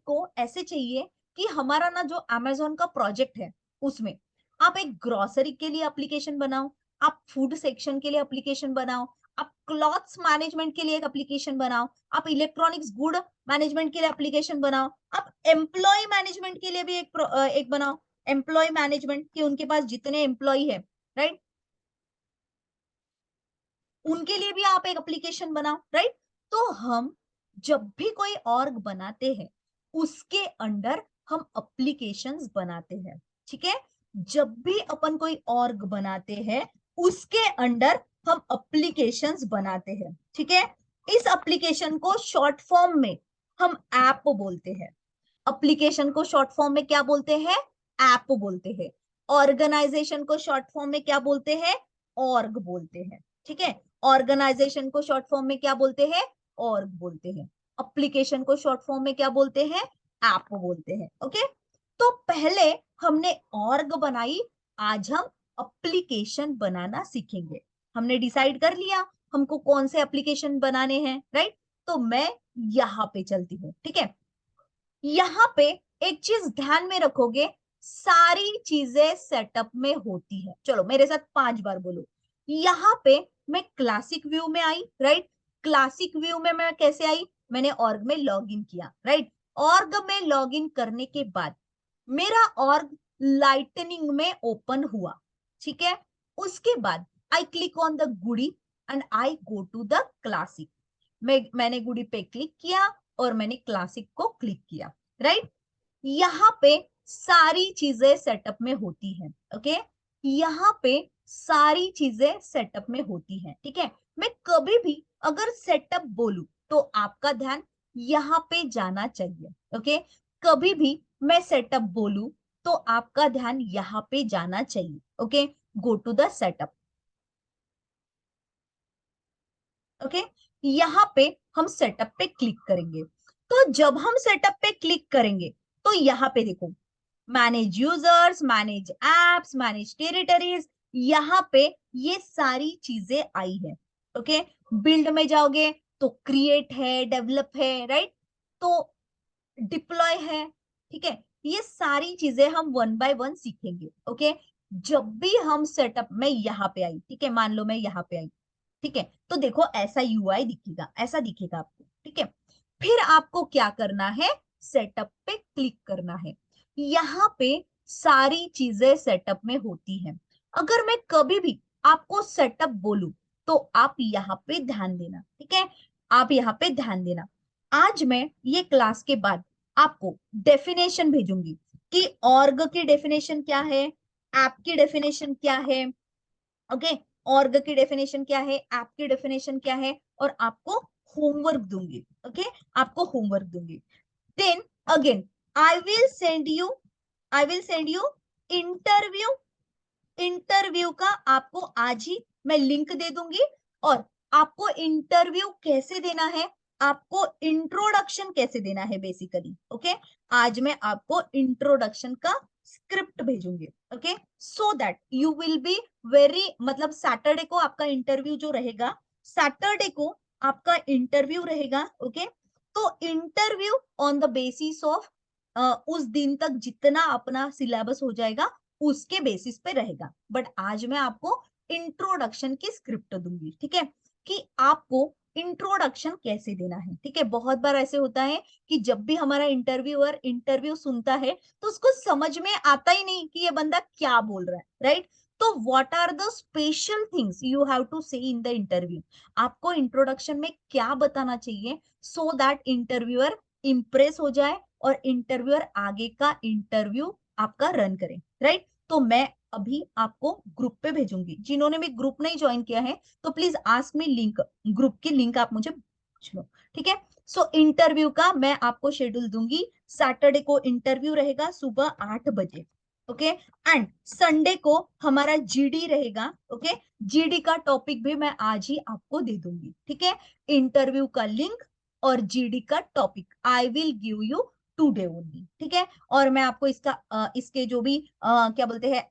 को ऐसे चाहिए कि हमारा ना जो अमेजोन का प्रोजेक्ट है उसमें आप एक ग्रोसरी के लिए एप्लीकेशन बनाओ, आप फूड सेक्शन के लिए एप्लीकेशन बनाओ, आप क्लॉथ्स मैनेजमेंट के लिए एक एप्लीकेशन बनाओ, आप इलेक्ट्रॉनिक्स गुड मैनेजमेंट के लिए एप्लीकेशन बनाओ, आप एम्प्लॉय मैनेजमेंट के लिए भी एक बनाओ, एम्प्लॉय मैनेजमेंट कि उनके पास जितने एम्प्लॉय है, राइट, उनके लिए भी आप एक एप्लीकेशन बनाओ, राइट। तो हम जब भी कोई ऑर्ग बनाते हैं उसके अंडर हम एप्लीकेशंस बनाते हैं, ठीक है। जब भी अपन कोई ऑर्ग बनाते हैं उसके अंडर हम एप्लीकेशंस बनाते हैं, ठीक है। इस एप्लीकेशन को शॉर्ट फॉर्म में हम ऐप बोलते हैं। एप्लीकेशन को शॉर्ट फॉर्म में क्या बोलते हैं, ऐप बोलते हैं। ऑर्गेनाइजेशन को शॉर्ट फॉर्म में क्या बोलते हैं, ऑर्ग बोलते हैं, ठीक है। ऑर्गेनाइजेशन को शॉर्ट फॉर्म में क्या बोलते हैं, ऑर्ग बोलते हैं। एप्लीकेशन को शॉर्ट फॉर्म में क्या बोलते हैं, ऐप बोलते हैं, ओके। तो पहले हमने ऑर्ग बनाई, आज हम एप्लीकेशन बनाना सीखेंगे। हमने डिसाइड कर लिया हमको कौन से एप्लीकेशन बनाने हैं, राइट। तो मैं यहां पे चलती हूँ, ठीक है। यहाँ पे एक चीज ध्यान में रखोगे, सारी चीजें सेटअप में होती है। चलो मेरे साथ 5 बार बोलो। यहाँ पे मैं क्लासिक व्यू में आई, राइट। क्लासिक व्यू में मैं कैसे आई, मैंने ऑर्ग में लॉग इन किया, राइट। ऑर्ग में लॉग इन करने के बाद मेरा ऑर्ग लाइटनिंग में ओपन हुआ, ठीक है। उसके बाद I click on the goody and I go to the classic. मैंने गुडी पे क्लिक किया और मैंने क्लासिक को क्लिक किया, राइट। यहाँ पे सारी चीजें सेटअप में होती हैं, ओके। यहाँ पे सारी चीजें सेटअप में होती हैं, ठीक है। मैं कभी भी अगर सेटअप बोलूं तो आपका ध्यान यहाँ पे जाना चाहिए, ओके। कभी भी मैं सेटअप बोलूं तो आपका ध्यान यहाँ पे जाना चाहिए, okay. Go to the setup, okay. यहाँ पे हम सेटअप पे क्लिक करेंगे। तो जब हम सेटअप पे क्लिक करेंगे तो यहाँ पे देखो, manage users, manage apps, manage territories, यहाँ पे ये सारी चीजें आई है, ओके। बिल्ड में जाओगे तो क्रिएट है, डेवलप है, राइट। तो डिप्लॉय है, ठीक है। ये सारी चीजें हम वन बाय वन सीखेंगे, ओके। जब भी हम सेटअप में यहाँ पे आई, ठीक है, मान लो मैं यहाँ पे आई, ठीक है, तो देखो ऐसा यूआई दिखेगा, ऐसा दिखेगा आपको, ठीक है। फिर आपको क्या करना है, सेटअप पे क्लिक करना है। यहाँ पे सारी चीजें सेटअप में होती हैं। अगर मैं कभी भी आपको सेटअप बोलूं तो आप यहाँ पे ध्यान देना, ठीक है। आप यहाँ पे ध्यान देना। आज मैं ये क्लास के बाद आपको डेफिनेशन भेजूंगी कि ऑर्ग की डेफिनेशन क्या है, ऐप की डेफिनेशन क्या है, ओके। ऑर्ग की डेफिनेशन क्या है, ऐप की डेफिनेशन क्या है, और आपको होमवर्क दूंगी, ओके। आपको होमवर्क दूंगी। Then again I will send you I will send you interview. Interview का आपको आज ही मैं लिंक दे दूंगी। और आपको इंटरव्यू कैसे देना है, आपको इंट्रोडक्शन कैसे देना है बेसिकली, ओके। आज मैं आपको इंट्रोडक्शन का स्क्रिप्ट भेजूंगी, okay. So that you will be very, मतलब सैटरडे को आपका इंटरव्यू जो रहेगा, सैटरडे को आपका इंटरव्यू रहेगा, ओके। तो interview on the basis of उस दिन तक जितना अपना सिलेबस हो जाएगा उसके बेसिस पे रहेगा। बट आज मैं आपको इंट्रोडक्शन की स्क्रिप्ट दूंगी, ठीक है, कि आपको इंट्रोडक्शन कैसे देना है। ठीक है, बहुत बार ऐसे होता है कि जब भी हमारा इंटरव्यूअर इंटरव्यू सुनता है तो उसको समझ में आता ही नहीं कि ये बंदा क्या बोल रहा है, राइट? तो what are the special things you have to say in the interview, आपको इंट्रोडक्शन में क्या बताना चाहिए सो दैट इंटरव्यूअर इंप्रेस हो जाए और इंटरव्यूअर आगे का इंटरव्यू आपका रन करे, राइट? तो मैं अभी आपको ग्रुप पे भेजूंगी, जिन्होंने भी ग्रुप नहीं ज्वाइन किया है तो please ask me link, group की लिंक आप मुझे पूछ लो, ठीक है? सो इंटरव्यू का मैं आपको शेड्यूल दूंगी। सैटरडे को इंटरव्यू रहेगा सुबह 8 बजे, ओके? एंड संडे को हमारा जीडी रहेगा, ओके? जीडी का टॉपिक भी मैं आज ही आपको दे दूंगी, ठीक है? इंटरव्यू का लिंक और जीडी का topic I will give you today only, ठीक है? और मैं आपको इसके जो भी क्या बोलते हैं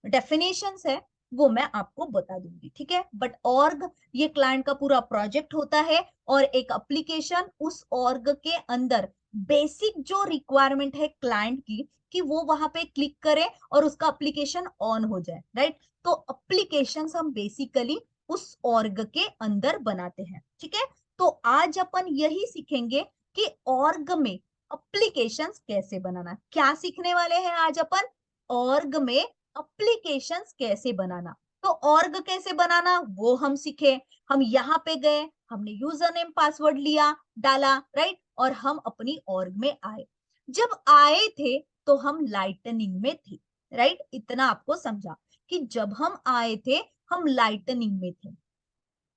डेफिनेशंस है वो मैं आपको बता दूंगी, ठीक है? बट ऑर्ग ये क्लाइंट का पूरा प्रोजेक्ट होता है और एक एप्लीकेशन उस ऑर्ग के अंदर बेसिक जो रिक्वायरमेंट है क्लाइंट की कि वो वहां पे क्लिक करे और उसका एप्लीकेशन ऑन हो जाए, राइट? तो एप्लीकेशन हम बेसिकली उस ऑर्ग के अंदर बनाते हैं, ठीक है? तो आज अपन यही सीखेंगे कि ऑर्ग में एप्लीकेशंस कैसे बनाना। क्या सीखने वाले हैं आज अपन? ऑर्ग में एप्लीकेशंस कैसे बनाना। तो ऑर्ग कैसे बनाना वो हम सीखे। हम यहाँ पे गए, हमने यूजर नेम पासवर्ड लिया, डाला, राइट? और हम अपनी ऑर्ग में आए। जब आए थे तो हम लाइटनिंग में थे, राइट? इतना आपको समझा कि जब हम आए थे हम लाइटनिंग में थे।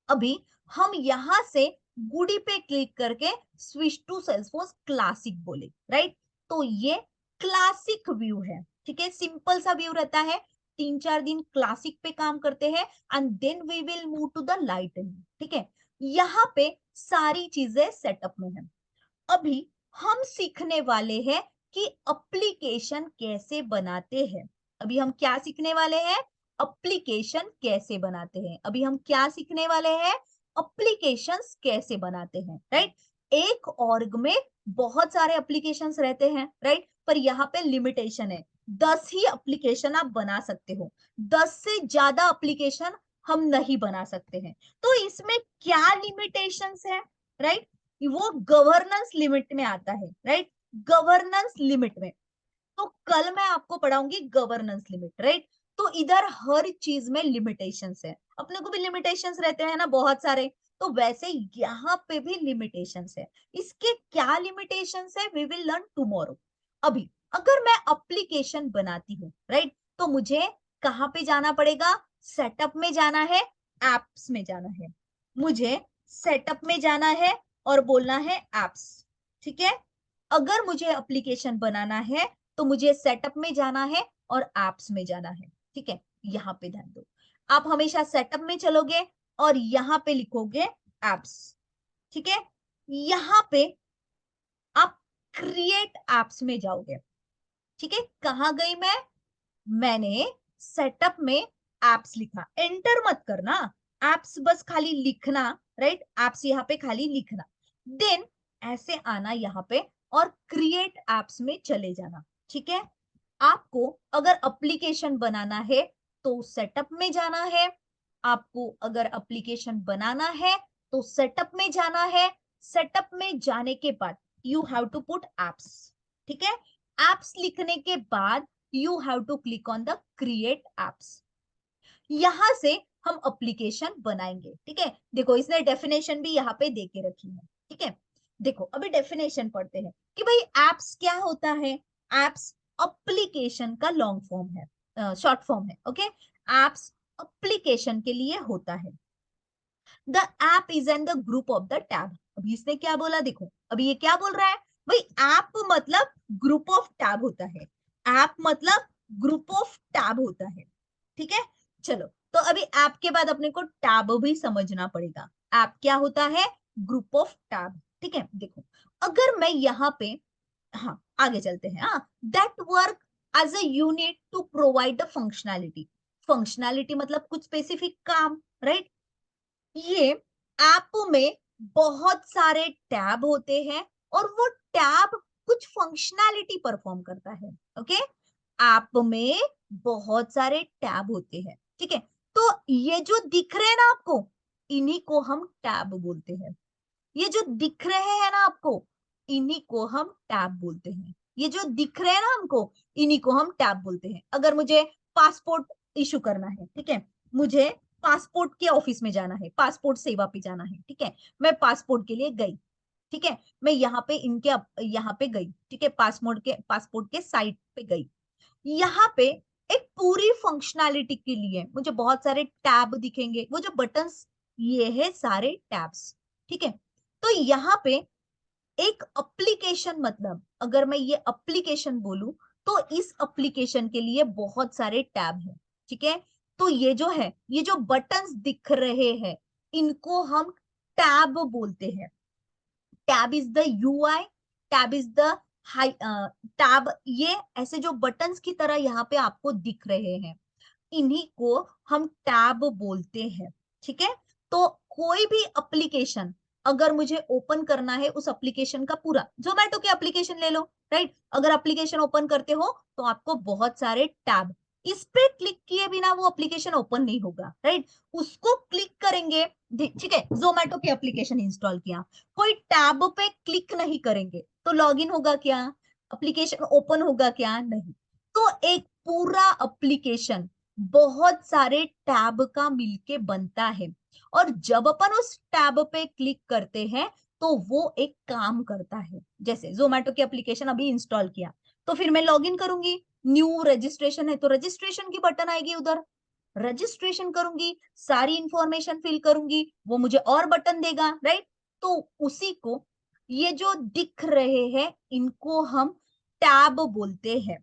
अभी हम यहां से गुडी पे क्लिक करके स्विच टू सेल्सफोर्स क्लासिक बोले, राइट? तो ये क्लासिक व्यू है, ठीक है? सिंपल सा व्यू रहता है। 3-4 दिन क्लासिक पे काम करते हैं and then we will move to the lightning, ठीक है? यहाँ पे सारी चीजें सेटअप में है। अभी हम सीखने वाले हैं कि एप्लीकेशन कैसे बनाते हैं। अभी हम क्या सीखने वाले हैं? एप्लीकेशन कैसे बनाते हैं। अभी हम क्या सीखने वाले हैं? एप्लीकेशंस कैसे बनाते हैं, राइट? एक ऑर्ग में बहुत सारे एप्लीकेशंस रहते हैं, राइट? पर यहाँ पे लिमिटेशन है, 10 ही एप्लीकेशन आप बना सकते हो, 10 से ज्यादा एप्लीकेशन हम नहीं बना सकते हैं। तो इसमें क्या लिमिटेशंस है, राइट? वो गवर्नेंस लिमिट में आता है, राइट? गवर्नेंस लिमिट में। तो कल मैं आपको पढ़ाऊंगी गवर्नेंस लिमिट, राइट? तो इधर हर चीज में लिमिटेशंस है, अपने को भी लिमिटेशंस रहते हैं ना बहुत सारे, तो वैसे यहाँ पे भी लिमिटेशंस है। इसके क्या लिमिटेशंस है वी विल लर्न टुमारो। अभी अगर मैं एप्लीकेशन बनाती हूँ, राइट, तो मुझे कहाँ पे जाना पड़ेगा? सेटअप में जाना है, एप्स में जाना है। मुझे सेटअप में जाना है और बोलना है एप्स, ठीक है? अगर मुझे एप्लीकेशन बनाना है तो मुझे सेटअप में जाना है और एप्स में जाना है, ठीक है? यहाँ पे ध्यान दो, आप हमेशा सेटअप में चलोगे और यहाँ पे लिखोगे एप्स, ठीक है? यहाँ पे आप क्रिएट एप्स में जाओगे, ठीक है? कहाँ गई मैं? मैंने सेटअप में एप्स लिखा, एंटर मत करना, एप्स बस खाली लिखना, राइट? एप्स यहाँ पे खाली लिखना, देन ऐसे आना यहाँ पे और क्रिएट एप्स में चले जाना, ठीक है? आपको अगर एप्लीकेशन बनाना है तो सेटअप में जाना है, आपको अगर एप्लीकेशन बनाना है तो सेटअप में जाना है। सेटअप में जाने के बाद you have to put apps, ठीक है? एप्स लिखने के बाद you have to click on the create apps. यहां से हम एप्लीकेशन बनाएंगे, ठीक है? देखो इसने डेफिनेशन भी यहाँ पे दे के रखी है, ठीक है? देखो अभी डेफिनेशन पढ़ते हैं कि भाई एप्स क्या होता है। एप्स एप्लीकेशन का लॉन्ग फॉर्म है, शॉर्ट फॉर्म है, ओके? एप्स एप्लीकेशन के लिए होता है। The app is in the group of the tab. अभी इसने क्या बोला देखो, अभी ये क्या बोल रहा है भाई? ऐप मतलब ग्रुप ऑफ टैब होता है, ऐप मतलब ग्रुप ऑफ टैब होता है, ठीक है? चलो तो अभी ऐप के बाद अपने को टैब भी समझना पड़ेगा। ऐप क्या होता है? ग्रुप ऑफ टैब, ठीक है? देखो अगर मैं यहाँ पे, हाँ आगे चलते हैं, हाँ, that work as a unit to provide the functionality. Functionality मतलब कुछ स्पेसिफिक काम, राइट? ये ऐप में बहुत सारे टैब होते हैं और वो टैब कुछ फंक्शनैलिटी परफॉर्म करता है। ओके, ऐप में बहुत सारे टैब होते हैं, ठीक है। तो ये जो दिख रहे हैं ना आपको, इन्हीं को हम टैब बोलते हैं। ये जो दिख रहे हैं ना आपको, इन्हीं को हम टैब बोलते हैं। ये जो दिख रहे हैं ना हमको, इन्हीं को हम टैब बोलते हैं। अगर मुझे पासपोर्ट इशू करना है, ठीक है, मुझे पासपोर्ट के ऑफिस में जाना है, पासपोर्ट सेवा पे जाना है, ठीक है, मैं पासपोर्ट के लिए गई, ठीक है, मैं यहाँ पे यहाँ पे गई, ठीक है, पासपोर्ट के साइट पे गई। यहाँ पे एक पूरी फंक्शनैलिटी के लिए मुझे बहुत सारे टैब दिखेंगे, वो जो बटन्स, ये है सारे टैब्स, ठीक है। तो यहाँ पे एक एप्लीकेशन, मतलब अगर मैं ये एप्लीकेशन बोलूं, तो इस एप्लीकेशन के लिए बहुत सारे टैब हैं, ठीक है। तो ये जो है, ये जो बटन्स दिख रहे हैं, इनको हम टैब बोलते हैं। Tab is the UI, tab is the high tab, ये ऐसे जो बटन्स की तरह यहाँ पे आपको दिख रहे हैं, इन्हीं को हम टैब बोलते हैं, ठीक है। तो कोई भी एप्लीकेशन अगर मुझे ओपन करना है, उस एप्लीकेशन का पूरा, जोमेटो की एप्लीकेशन ले लो, राइट, अगर एप्लीकेशन ओपन करते हो तो आपको बहुत सारे टैब, इस पे क्लिक किए बिना वो एप्लीकेशन ओपन नहीं होगा, राइट, उसको क्लिक करेंगे, ठीक है। जोमेटो की एप्लीकेशन इंस्टॉल किया, कोई टैब पे क्लिक नहीं करेंगे तो लॉगिन होगा क्या, एप्लीकेशन ओपन होगा क्या, नहीं। तो एक पूरा एप्लीकेशन बहुत सारे टैब का मिलके बनता है, और जब अपन उस टैब पे क्लिक करते हैं तो वो एक काम करता है। जैसे जोमेटो की एप्लीकेशन अभी इंस्टॉल किया, तो फिर मैं लॉगिन करूंगी, न्यू रजिस्ट्रेशन है तो रजिस्ट्रेशन की बटन आएगी, उधर रजिस्ट्रेशन करूंगी, सारी इंफॉर्मेशन फिल करूंगी, वो मुझे और बटन देगा, राइट। तो उसी को, ये जो दिख रहे हैं, इनको हम टैब बोलते हैं।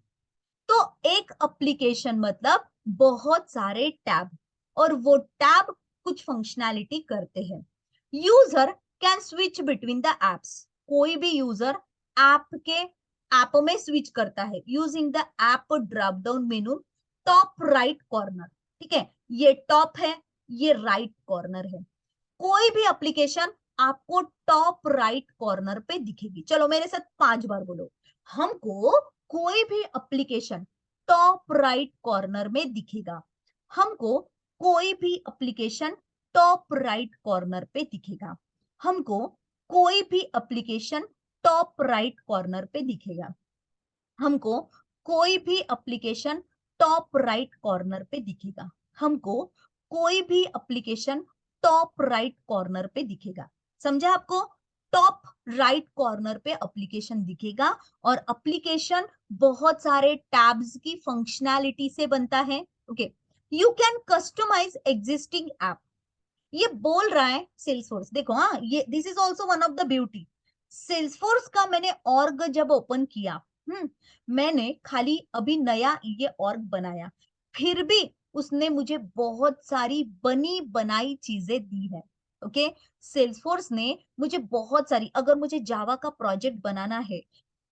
तो एक एप्लीकेशन मतलब बहुत सारे टैब, और वो टैब कुछ फंक्शनैलिटी करते हैं। User can switch between the apps, कोई भी यूजर ऐप में स्विच करता है using the app drop down menu top right corner, ठीक है, ये टॉप है, ये राइट कॉर्नर है। कोई भी एप्लीकेशन आपको टॉप राइट कॉर्नर पे दिखेगी। चलो मेरे साथ 5 बार बोलो, हमको कोई भी एप्लीकेशन टॉप राइट कॉर्नर में दिखेगा, हमको कोई भी एप्लीकेशन टॉप राइट कॉर्नर पे दिखेगा, हमको कोई भी एप्लीकेशन टॉप राइट कॉर्नर पे दिखेगा, हमको कोई भी एप्लीकेशन टॉप राइट कॉर्नर पे दिखेगा, हमको कोई भी एप्लीकेशन टॉप राइट कॉर्नर पे दिखेगा। समझा आपको? टॉप राइट कॉर्नर पे एप्लीकेशन दिखेगा, और एप्लीकेशन बहुत सारे टैब्स की फंक्शनैलिटी से बनता है। Okay, you can customise existing app, ये बोल रहा है सेल्सफोर्स। देखो, हाँ, ये this is also one of the beauty Salesforce का। मैंने ऑर्ग जब ओपन किया, मैंने खाली अभी नया ये ऑर्ग बनाया, फिर भी उसने मुझे बहुत सारी बनी बनाई चीजें दी है। ओके, सेल्सफोर्स ने मुझे बहुत सारी, अगर मुझे जावा का प्रोजेक्ट बनाना है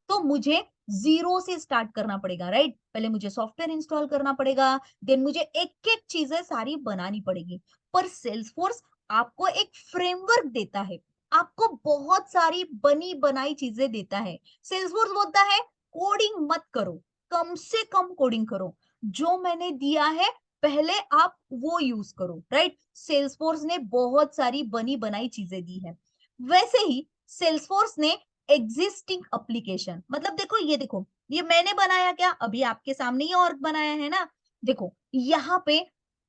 तो मुझे जीरो से स्टार्ट करना पड़ेगा, राइट। पहले मुझे सॉफ्टवेयर इंस्टॉल करना पड़ेगा, देन मुझे एक एक चीजें सारी बनानी पड़ेगी। पर सेल्सफोर्स आपको एक फ्रेमवर्क देता है, आपको बहुत सारी बनी बनाई चीजें देता है। सेल्सफोर्स बोलता है कोडिंग मत करो, कम से कम कोडिंग करो, जो मैंने दिया है पहले आप वो यूज करो, राइट। सेल्सफोर्स ने बहुत सारी बनी बनाई चीजें दी है। वैसे ही सेल्सफोर्स ने एग्जिस्टिंग एप्लीकेशन, मतलब देखो, ये देखो, ये मैंने बनाया क्या, अभी आपके सामने ही और बनाया है ना। देखो यहाँ पे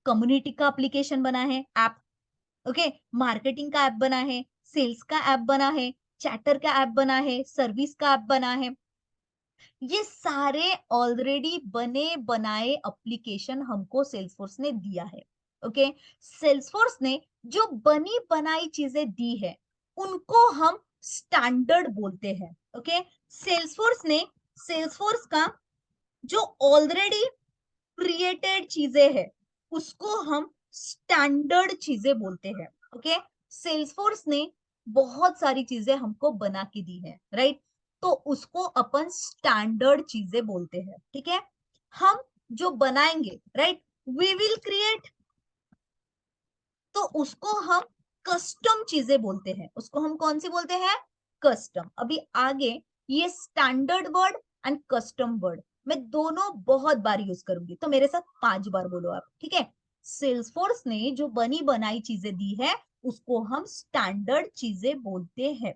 कम्युनिटी का एप्लीकेशन बना है, ऐप, ओके, मार्केटिंग का ऐप बना है, सेल्स का ऐप बना है, चैटर का ऐप बना है, सर्विस का ऐप बना है। ये सारे ऑलरेडी बने बनाए एप्लीकेशन हमको सेल्सफोर्स ने दिया है। ओके, सेल्सफोर्स ने जो बनी बनाई चीजें दी है, उनको हम स्टैंडर्ड बोलते हैं। ओके, सेल्सफोर्स का जो ऑलरेडी क्रिएटेड चीजें है, उसको हम स्टैंडर्ड चीजें बोलते हैं। ओके, सेल्सफोर्स ने बहुत सारी चीजें हमको बना के दी है, राइट, तो उसको अपन स्टैंडर्ड चीजें बोलते हैं, ठीक है। हम जो बनाएंगे, राइट, वी विल क्रिएट, तो उसको हम कस्टम चीजें बोलते हैं, उसको हम कौन सी बोलते हैं, कस्टम। अभी आगे ये standard word and custom word मैं दोनों बहुत बार यूज करूंगी, तो मेरे साथ 5 बार बोलो आप, ठीक है। सेल्सफोर्स ने जो बनी बनाई चीजें दी है उसको हम स्टैंडर्ड चीजें बोलते हैं।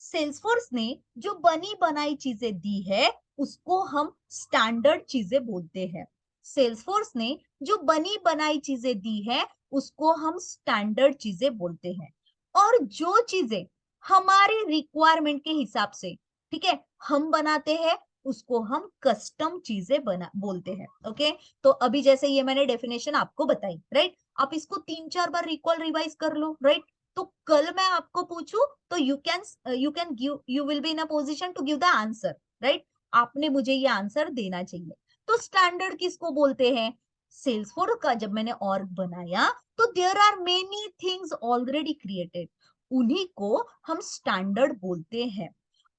सेल्सफोर्स ने जो बनी बनाई चीजें दी है उसको हम स्टैंडर्ड चीजें बोलते हैं। सेल्सफोर्स ने जो बनी बनाई चीजें दी है उसको हम स्टैंडर्ड चीजें बोलते हैं। और जो चीजें हमारे रिक्वायरमेंट के हिसाब से, ठीक है, हम बनाते हैं उसको हम कस्टम चीजें बना बोलते हैं। ओके, तो अभी जैसे ये मैंने डेफिनेशन आपको बताई, राइट, आप इसको 3-4 बार रिकॉल रिवाइज कर लो, राइट। तो कल मैं आपको पूछूं तो you can give, you will be in a position to give the answer, right. आपने मुझे ये आंसर देना चाहिए। तो स्टैंडर्ड किसको बोलते हैं? सेल्सफोर्स का जब मैंने ऑर्ग बनाया तो there are many things already created, उन्हीं को हम स्टैंडर्ड बोलते हैं।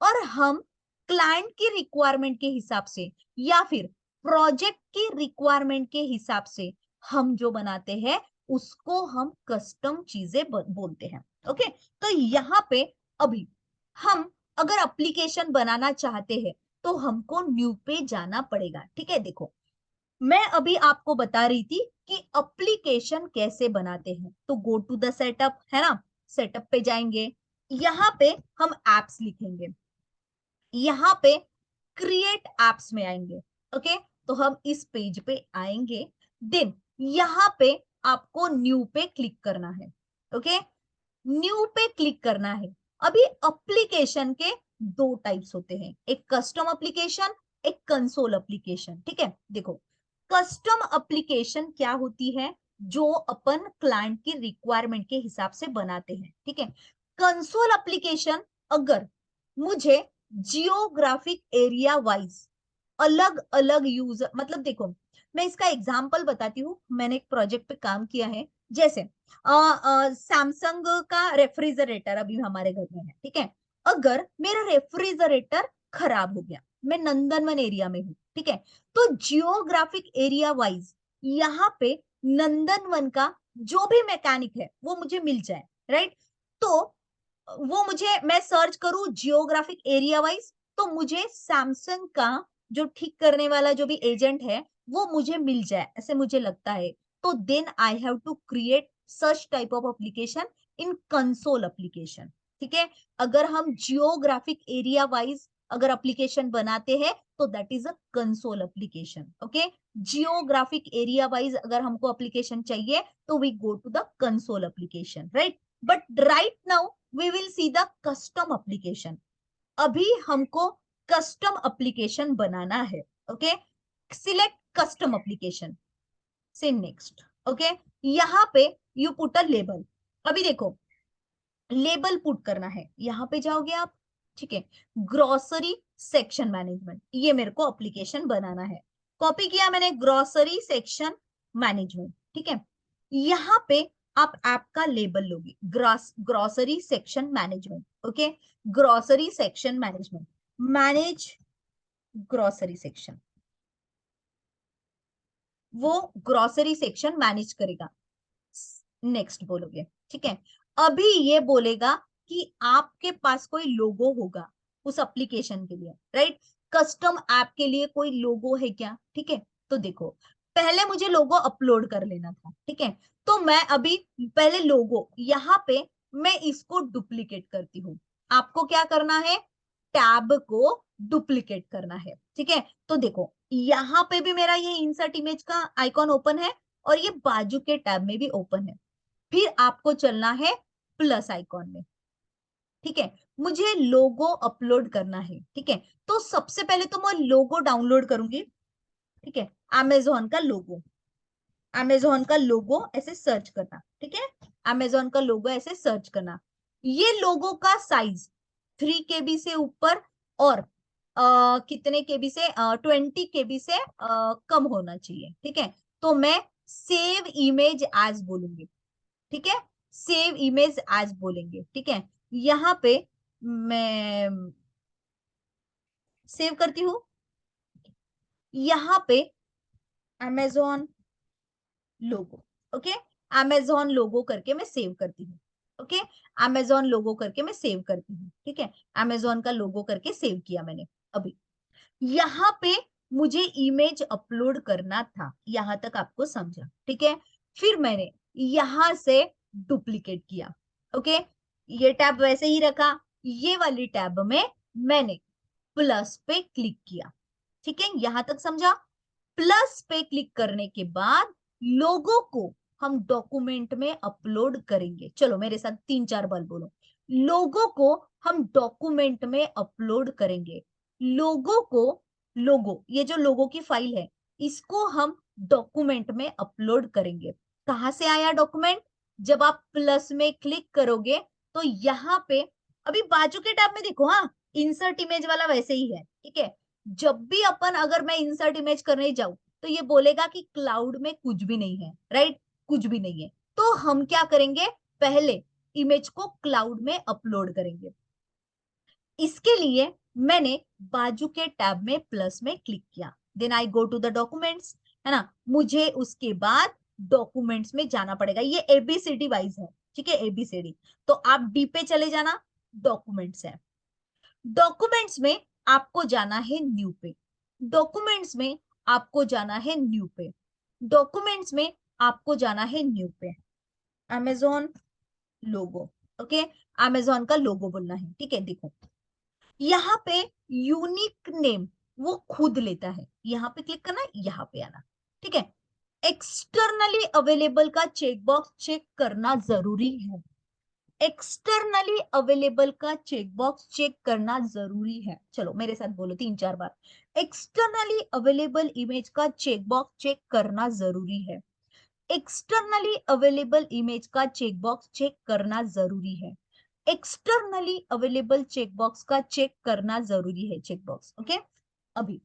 और हम क्लाइंट की रिक्वायरमेंट के हिसाब से या फिर प्रोजेक्ट की रिक्वायरमेंट के हिसाब से हम जो बनाते हैं उसको हम कस्टम चीजें बोलते हैं। ओके, तो यहाँ पे अभी हम अगर एप्लीकेशन बनाना चाहते हैं तो हमको न्यू पे जाना पड़ेगा, ठीक है। देखो, मैं अभी आपको बता रही थी कि एप्लीकेशन कैसे बनाते हैं, तो गो टू द सेटअप, है ना, सेटअप पे जाएंगे, यहाँ पे हम एप्स लिखेंगे, यहाँ पे क्रिएट एप्स में आएंगे। ओके, तो हम इस पेज पे आएंगे, देन यहाँ पे आपको न्यू पे क्लिक करना है। ओके, न्यू पे क्लिक करना है। अभी एप्लीकेशन के दो टाइप्स होते हैं, एक कस्टम एप्लीकेशन, एक कंसोल एप्लीकेशन, ठीक है। देखो, कस्टम एप्लीकेशन क्या होती है? जो अपन क्लाइंट की रिक्वायरमेंट के हिसाब से बनाते हैं, ठीक है। कंसोल एप्लीकेशन अगर मुझे जियोग्राफिक एरिया वाइज अलग अलग यूजर, मतलब देखो मैं इसका एग्जांपल बताती हूँ, मैंने एक प्रोजेक्ट पे काम किया है। जैसे सैमसंग का रेफ्रिजरेटर अभी हमारे घर में है, ठीक है। अगर मेरा रेफ्रिजरेटर खराब हो गया, मैं नंदनवन एरिया में हूँ, ठीक है, तो जियोग्राफिक एरिया वाइज यहाँ पे नंदनवन का जो भी मैकेनिक है वो मुझे मिल जाए, राइट। तो वो मुझे, मैं सर्च करूं जियोग्राफिक एरिया वाइज, तो मुझे सैमसंग का जो ठीक करने वाला जो भी एजेंट है वो मुझे मिल जाए, ऐसे मुझे लगता है। तो then I have to create such type of application in console application, ठीक है। अगर हम जियोग्राफिक एरिया वाइज अगर एप्लीकेशन बनाते हैं तो that is a console application. Okay, geographic area wise अगर हमको एप्लीकेशन चाहिए तो we go to the console application, right. But right now we will see the custom application। अभी हमको कस्टम एप्लीकेशन बनाना है। ओके, सिलेक्ट कस्टम एप्लीकेशन, से next. Okay, यहाँ पे यू पुट अ लेबल। अभी देखो, लेबल पुट करना है, यहाँ पे जाओगे आप, ठीक है। ग्रोसरी सेक्शन मैनेजमेंट, ये मेरे को एप्लीकेशन बनाना है। कॉपी किया मैंने, ग्रोसरी सेक्शन मैनेजमेंट, ठीक है। यहाँ पे आप ऐप का लेबल लोगे, grocery section management. Okay, grocery section management, manage grocery section, वो ग्रोसरी सेक्शन मैनेज करेगा। नेक्स्ट बोलोगे, ठीक है। अभी ये बोलेगा कि आपके पास कोई लोगो होगा उस एप्लीकेशन के लिए, राइट। कस्टम ऐप के लिए कोई लोगो है क्या? ठीक है, तो देखो, पहले मुझे लोगो अपलोड कर लेना था, ठीक है। तो मैं अभी पहले लोगो यहाँ पे मैं इसको डुप्लीकेट करती हूँ। आपको क्या करना है? टैब को डुप्लीकेट करना है, ठीक है। तो देखो, यहाँ पे भी मेरा ये इंसर्ट इमेज का आइकॉन ओपन है और ये बाजू के टैब में भी ओपन है। फिर आपको चलना है प्लस आइकॉन में, ठीक है। मुझे लोगो अपलोड करना है, ठीक है। तो सबसे पहले तो मैं लोगो डाउनलोड करूंगी, ठीक है। अमेजोन का लोगो, अमेजोन का लोगो ऐसे सर्च करना, ठीक है। अमेजोन का लोगो ऐसे सर्च करना। ये लोगो का साइज 3 KB से ऊपर और कितने केबी से, 20 KB से कम होना चाहिए, ठीक है। तो मैं सेव इमेज एज बोलूंगी, ठीक है। सेव इमेज एज बोलेंगे, ठीक है। यहाँ पे मैं सेव करती हूँ, यहाँ पे अमेजोन लोगो, ओके, अमेजोन लोगो करके मैं सेव करती हूँ। ओके, अमेजोन लोगो करके मैं सेव करती हूँ, ठीक है, अमेजोन का लोगो करके सेव किया मैंने। अभी यहाँ पे मुझे इमेज अपलोड करना था, यहां तक आपको समझा, ठीक है। फिर मैंने यहां से डुप्लीकेट किया, ओके, ये टैब वैसे ही रखा, ये वाली टैब में मैंने प्लस पे क्लिक किया, ठीक है, यहां तक समझा। प्लस पे क्लिक करने के बाद लोगों को हम डॉक्यूमेंट में अपलोड करेंगे। चलो मेरे साथ 3-4 बार बोलो, लोगों को हम डॉक्यूमेंट में अपलोड करेंगे। लोगों को, लोगो, ये जो लोगो की फाइल है, इसको हम डॉक्यूमेंट में अपलोड करेंगे। कहां से आया डॉक्यूमेंट? जब आप प्लस में क्लिक करोगे तो यहाँ पे, अभी बाजू के टैब में देखो, हाँ, इंसर्ट इमेज वाला वैसे ही है, ठीक है। जब भी अपन, अगर मैं इंसर्ट इमेज करने जाऊं तो ये बोलेगा कि क्लाउड में कुछ भी नहीं है, राइट, कुछ भी नहीं है। तो हम क्या करेंगे, पहले इमेज को क्लाउड में अपलोड करेंगे। इसके लिए मैंने बाजू के टैब में प्लस में क्लिक किया, then I go to the documents, है ना, मुझे उसके बाद डॉक्यूमेंट्स में जाना पड़ेगा। ये एबीसीडी वाइज है, ठीक है, एबीसीडी। तो आप डी पे चले जाना, डॉक्यूमेंट्स है, डॉक्यूमेंट्स में आपको जाना है न्यू पे, डॉक्यूमेंट्स में आपको जाना है न्यू पे, डॉक्यूमेंट्स में आपको जाना है न्यू पे, अमेजोन लोगो, ओके, अमेजोन का लोगो बोलना है, ठीक है। देखो यहाँ पे यूनिक नेम वो खुद लेता है, यहाँ पे क्लिक करना, यहाँ पे आना, ठीक है। एक्सटर्नली अवेलेबल का चेकबॉक्स चेक करना जरूरी है, एक्सटर्नली अवेलेबल का चेकबॉक्स चेक करना जरूरी है। चलो मेरे साथ बोलो 3-4 बार, एक्सटर्नली अवेलेबल इमेज का चेकबॉक्स चेक करना जरूरी है, एक्सटर्नली अवेलेबल इमेज का चेकबॉक्स चेक करना जरूरी है, एक्सटर्नली अवेलेबल चेकबॉक्स का चेक करना जरूरी है, चेकबॉक्स, ओके। अभी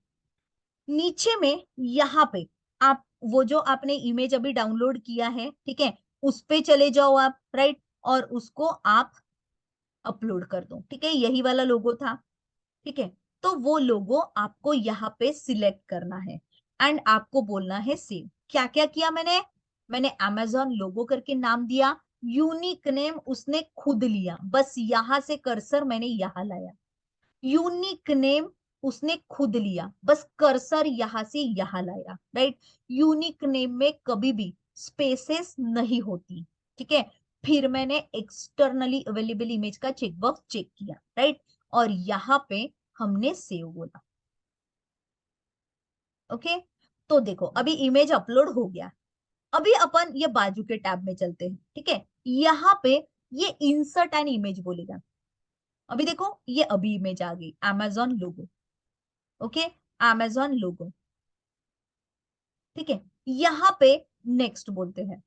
नीचे में यहाँ पे आप वो जो आपने इमेज अभी डाउनलोड किया है, ठीक है, उस पे चले जाओ आप, राइट, और उसको आप अपलोड कर दो, ठीक है, यही वाला लोगो था, ठीक है। तो वो लोगो आपको यहाँ पे सिलेक्ट करना है एंड आपको बोलना है सेव। क्या क्या किया मैंने, मैंने अमेजोन लोगो करके नाम दिया, यूनिक नेम उसने खुद लिया, बस यहां से कर्सर मैंने यहां लाया, यूनिक नेम उसने खुद लिया, बस कर्सर यहां से यहां लाया, राइट। यूनिक नेम में कभी भी स्पेसेस नहीं होती, ठीक है। फिर मैंने एक्सटर्नली अवेलेबल इमेज का चेकबॉक्स चेक किया, राइट, और यहाँ पे हमने सेव बोला, ओके। तो देखो अभी इमेज अपलोड हो गया। अभी अपन ये बाजू के टैब में चलते हैं, ठीक है, यहाँ पे ये इंसर्ट एन इमेज बोलेगा। अभी देखो ये अभी इमेज आ गई, अमेजोन लोगो, ओके, अमेजोन लोगो, ठीक है। यहाँ पे नेक्स्ट बोलते हैं,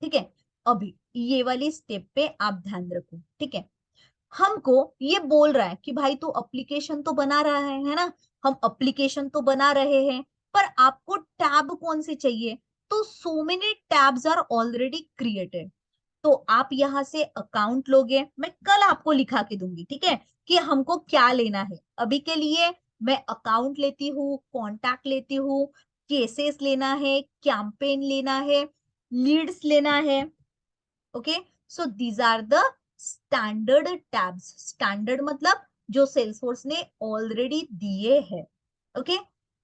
ठीक है। अभी ये वाली स्टेप पे आप ध्यान रखो, ठीक है। हमको ये बोल रहा है कि भाई तू एप्लीकेशन तो बना रहा है ना, हम एप्लीकेशन तो बना रहे हैं, पर आपको टैब कौन से चाहिए? तो so many tabs are already created. तो आप यहाँ से अकाउंट लोगे, मैं कल आपको लिखा के दूंगी, ठीक है, कि हमको क्या लेना है। अभी के लिए मैं अकाउंट लेती हूँ, कॉन्टैक्ट लेती हूँ, केसेस लेना है, कैंपेन लेना है, लीड्स लेना है, okay. So these are the standard tabs, standard मतलब जो सेल्सफोर्स ने ऑलरेडी दिए हैं, ओके।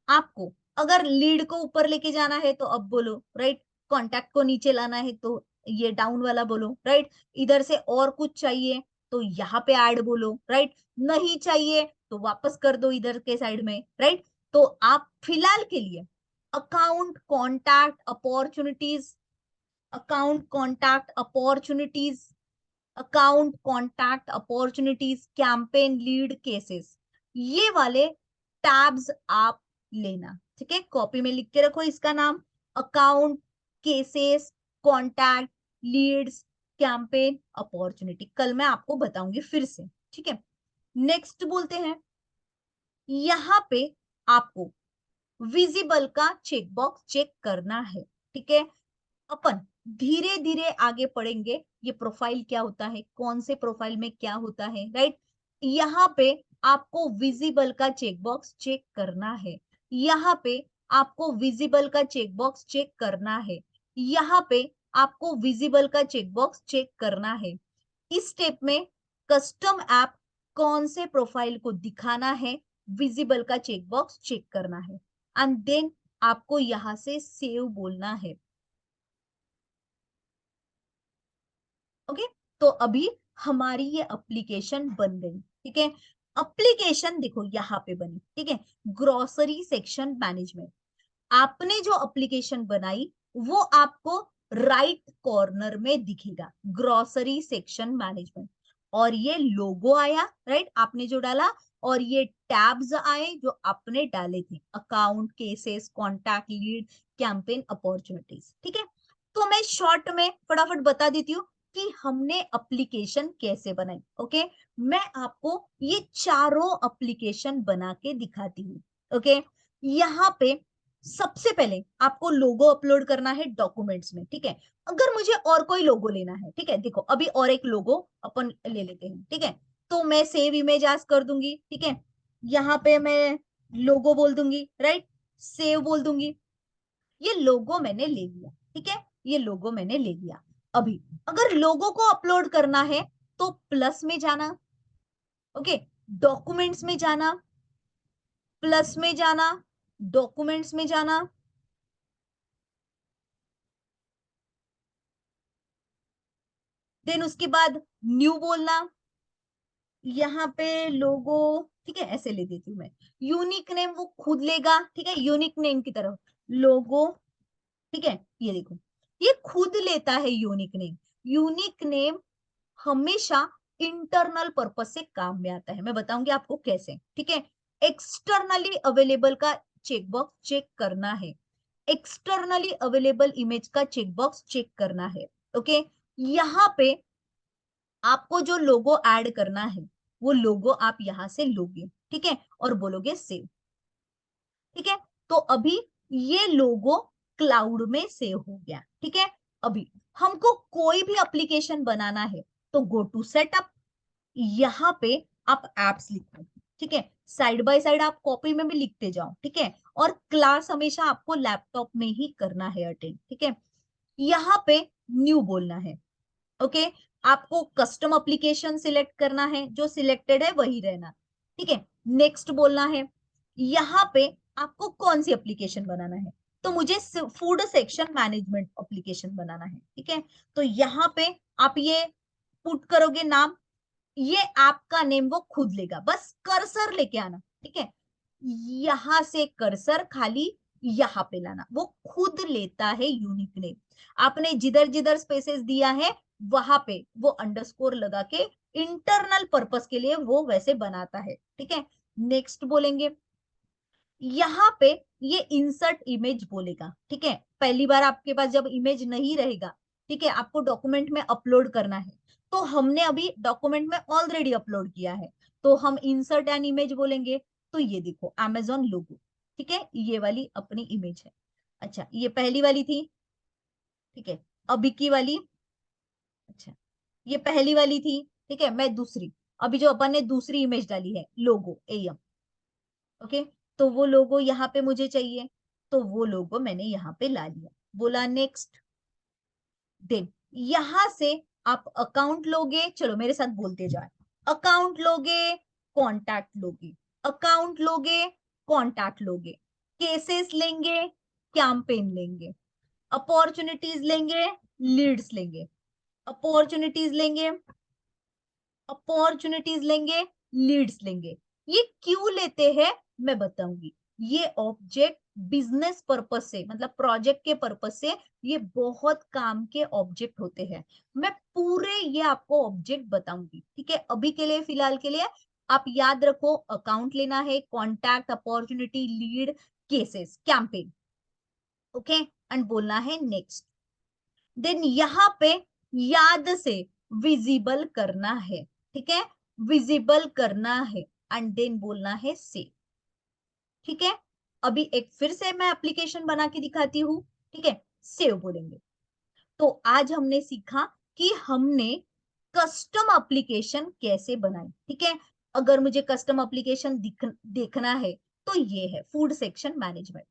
आपको अगर लीड को ऊपर लेके जाना है तो अब बोलो, राइट, कॉन्टैक्ट को नीचे लाना है तो ये डाउन वाला बोलो, राइट, इधर से और कुछ चाहिए तो यहाँ पे ऐड बोलो, राइट, नहीं चाहिए तो वापस कर दो इधर के साइड में, राइट। तो आप फिलहाल के लिए account, contact, opportunities, account, contact, opportunities, account, contact, opportunities, campaign, lead, cases, ये वाले टैब्स आप लेना, ठीक है। कॉपी में लिख के रखो इसका नाम, account, cases, contact, leads, campaign, opportunity. कल मैं आपको बताऊंगी फिर से, ठीक है। नेक्स्ट बोलते हैं, यहाँ पे आपको विजिबल का चेकबॉक्स चेक करना है, ठीक है। अपन धीरे धीरे आगे पढ़ेंगे, ये प्रोफाइल क्या होता है, कौन से प्रोफाइल में क्या होता है, राइट। यहाँ पे आपको विजिबल का चेकबॉक्स चेक करना है, यहाँ पे आपको विजिबल का चेकबॉक्स चेक करना है, यहाँ पे आपको विजिबल का चेकबॉक्स चेक करना है। इस स्टेप में कस्टम ऐप कौन से प्रोफाइल को दिखाना है, विजिबल का चेकबॉक्स चेक करना है एंड देन आपको यहां से सेव बोलना है। ओके, तो अभी हमारी ये एप्लीकेशन बन गई। ठीक है, एप्लीकेशन देखो यहाँ पे बनी। ठीक है, ग्रोसरी सेक्शन मैनेजमेंट। आपने जो एप्लीकेशन बनाई वो आपको राइट कॉर्नर में दिखेगा, ग्रोसरी सेक्शन मैनेजमेंट। और ये लोगो आया, राइट, आपने जो डाला, और ये टैब्स आए जो आपने डाले थे, account, cases, contact, lead, campaign, opportunities. ठीक है, तो मैं शॉर्ट में फटाफट बता देती हूँ कि हमने एप्लीकेशन कैसे बनाई। ओके, मैं आपको ये चारों एप्लीकेशन बना के दिखाती हूँ। ओके, यहाँ पे सबसे पहले आपको लोगो अपलोड करना है डॉक्यूमेंट्स में। ठीक है, अगर मुझे और कोई लोगो लेना है, ठीक है, देखो अभी और एक लोगो अपन ले लेते हैं। ठीक है, तो मैं सेव इमेज एज कर दूंगी। ठीक है, यहाँ पे मैं लोगो बोल दूंगी, राइट, सेव बोल दूंगी। ये लोगो मैंने ले लिया। ठीक है, ये लोगो मैंने ले लिया। अभी अगर लोगो को अपलोड करना है तो प्लस में जाना। ओके, डॉक्यूमेंट्स में जाना, प्लस में जाना, डॉक्यूमेंट्स में जाना, देन उसके बाद न्यू बोलना। यहाँ पे लोगो, ठीक है, ऐसे ले देती हूँ मैं। यूनिक नेम वो खुद लेगा। ठीक है, यूनिक नेम की तरफ लोगो। ठीक है, ये देखो, ये खुद लेता है यूनिक नेम। यूनिक नेम हमेशा इंटरनल पर्पज से काम में आता है, मैं बताऊंगी आपको कैसे। ठीक है, एक्सटर्नली अवेलेबल का चेकबॉक्स चेक करना है, एक्सटर्नली अवेलेबल इमेज का चेकबॉक्स चेक करना है। ओके, यहाँ पे आपको जो लोगो ऐड करना है वो लोगो आप यहां से लोगे। ठीक है, और बोलोगे सेव। ठीक है, तो अभी ये लोगो क्लाउड में सेव हो गया। ठीक है, अभी हमको कोई भी एप्लीकेशन बनाना है तो गो टू सेटअप, यहाँ पे आप एप्स लिखो। ठीक है, साइड बाय साइड आप कॉपी में भी लिखते जाओ। ठीक है, और क्लास हमेशा आपको लैपटॉप में ही करना है अटेंड। ठीक है, यहाँ पे न्यू बोलना है। ओके, आपको कस्टम एप्लीकेशन सिलेक्ट करना है, जो सिलेक्टेड है वही रहना। ठीक है, नेक्स्ट बोलना है। यहाँ पे आपको कौन सी एप्लीकेशन बनाना है, तो मुझे फूड सेक्शन मैनेजमेंट एप्लीकेशन बनाना है। ठीक है, तो यहाँ पे आप ये पुट करोगे नाम, ये आपका नेम वो खुद लेगा, बस कर्सर लेके आना। ठीक है, यहां से कर्सर खाली यहाँ पे लाना, वो खुद लेता है यूनिक नेम। आपने जिधर जिधर स्पेसेस दिया है वहां पे वो अंडरस्कोर लगा के इंटरनल पर्पस के लिए वो वैसे बनाता है। ठीक है, नेक्स्ट बोलेंगे। यहाँ पे ये इंसर्ट इमेज बोलेगा। ठीक है, पहली बार आपके पास जब इमेज नहीं रहेगा, ठीक है, आपको डॉक्यूमेंट में अपलोड करना है, तो हमने अभी डॉक्यूमेंट में ऑलरेडी अपलोड किया है, तो हम इंसर्ट एन इमेज बोलेंगे। तो ये देखो अमेजोन लोगो। ठीक है, ये वाली अपनी इमेज है। अच्छा, ये पहली वाली थी। ठीक है, अभी की वाली। अच्छा, ये पहली वाली थी। ठीक है, मैं दूसरी, अभी जो अपन ने दूसरी इमेज डाली है लोगो एम। ओके, तो वो लोगो यहाँ पे मुझे चाहिए, तो वो लोगो मैंने यहाँ पे ला लिया, बोला नेक्स्ट। देन यहां से आप अकाउंट लोगे, चलो मेरे साथ बोलते जाए। अकाउंट लोगे, कॉन्टैक्ट लोगे, अकाउंट लोगे, कॉन्टैक्ट लोगे, केसेस लेंगे, कैंपेन लेंगे, अपॉर्चुनिटीज लेंगे, लीड्स लेंगे, अपॉर्चुनिटीज लेंगे, अपॉर्चुनिटीज लेंगे, लीड्स लेंगे। ये क्यों लेते हैं मैं बताऊंगी। ये ऑब्जेक्ट बिजनेस पर्पस से, मतलब प्रोजेक्ट के पर्पस से, ये बहुत काम के ऑब्जेक्ट होते हैं। मैं पूरे ये आपको ऑब्जेक्ट बताऊंगी। ठीक है, अभी के लिए फिलहाल के लिए आप याद रखो, अकाउंट लेना है, contact, opportunity, lead, cases, campaign. Okay, and बोलना है नेक्स्ट। देन यहाँ पे याद से विजिबल करना है। ठीक है, विजिबल करना है एंड देन बोलना है सेव। ठीक है, अभी एक फिर से मैं एप्लीकेशन बना के दिखाती हूँ। ठीक है, सेव बोलेंगे। तो आज हमने सीखा कि हमने कस्टम एप्लीकेशन कैसे बनाई। ठीक है, अगर मुझे कस्टम एप्लीकेशन देखना है तो ये है फूड सेक्शन मैनेजमेंट।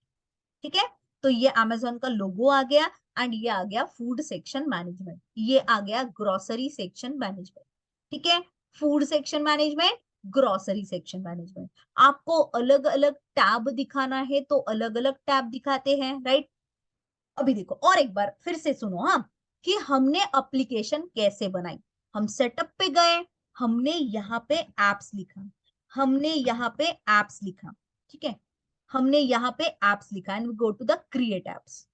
ठीक है, तो ये अमेजोन का लोगो आ गया एंड ये आ गया फूड सेक्शन मैनेजमेंट, ये आ गया ग्रोसरी सेक्शन मैनेजमेंट। ठीक है, food section management, grocery section management. आपको अलग अलग टैब दिखाना है तो अलग अलग टैब दिखाते हैं, राइट। अभी देखो और एक बार फिर से सुनो, हाँ, कि हमने एप्लीकेशन कैसे बनाई। हम सेटअप पे गए, हमने यहाँ पे एप्स लिखा, हमने यहाँ पे एप्स लिखा, ठीक है, हमने यहाँ पे एप्स लिखा and we go to the create apps.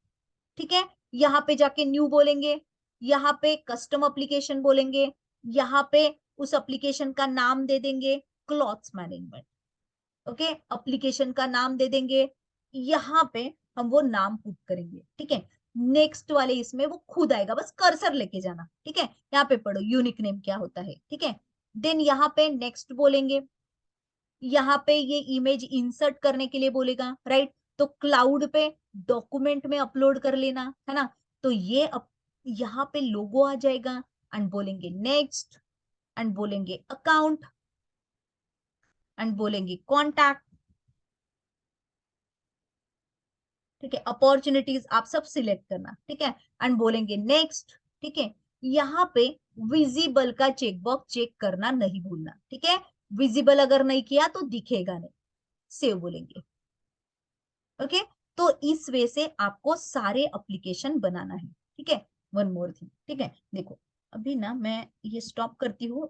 ठीक है, यहाँ पे जाके न्यू बोलेंगे, यहाँ पे कस्टम एप्लीकेशन बोलेंगे, यहाँ पे उस एप्लीकेशन का नाम दे देंगे क्लॉथ्स मैनेजमेंट। ओके, एप्लीकेशन का नाम दे देंगे, यहाँ पे हम वो नाम पुट करेंगे। ठीक है, नेक्स्ट वाले इसमें वो खुद आएगा, बस कर्सर लेके जाना। ठीक है, यहाँ पे पढ़ो यूनिक नेम क्या होता है। ठीक है, देन यहाँ पे नेक्स्ट बोलेंगे, यहाँ पे ये इमेज इंसर्ट करने के लिए बोलेगा, राइट। तो क्लाउड पे डॉक्यूमेंट में अपलोड कर लेना है ना। तो ये यहाँ पे लोगो आ जाएगा एंड बोलेंगे नेक्स्ट एंड बोलेंगे अकाउंट एंड बोलेंगे कॉन्टैक्ट। ठीक है, अपॉर्चुनिटीज आप सब सिलेक्ट करना। ठीक है, एंड बोलेंगे नेक्स्ट। ठीक है, यहाँ पे विजिबल का चेकबॉक्स चेक करना नहीं भूलना। ठीक है, विजिबल अगर नहीं किया तो दिखेगा नहीं, सेव बोलेंगे। ओके, तो इस वे से आपको सारे एप्लीकेशन बनाना है। ठीक है, वन मोर थिंग। ठीक है, देखो अभी ना मैं ये स्टॉप करती हूँ।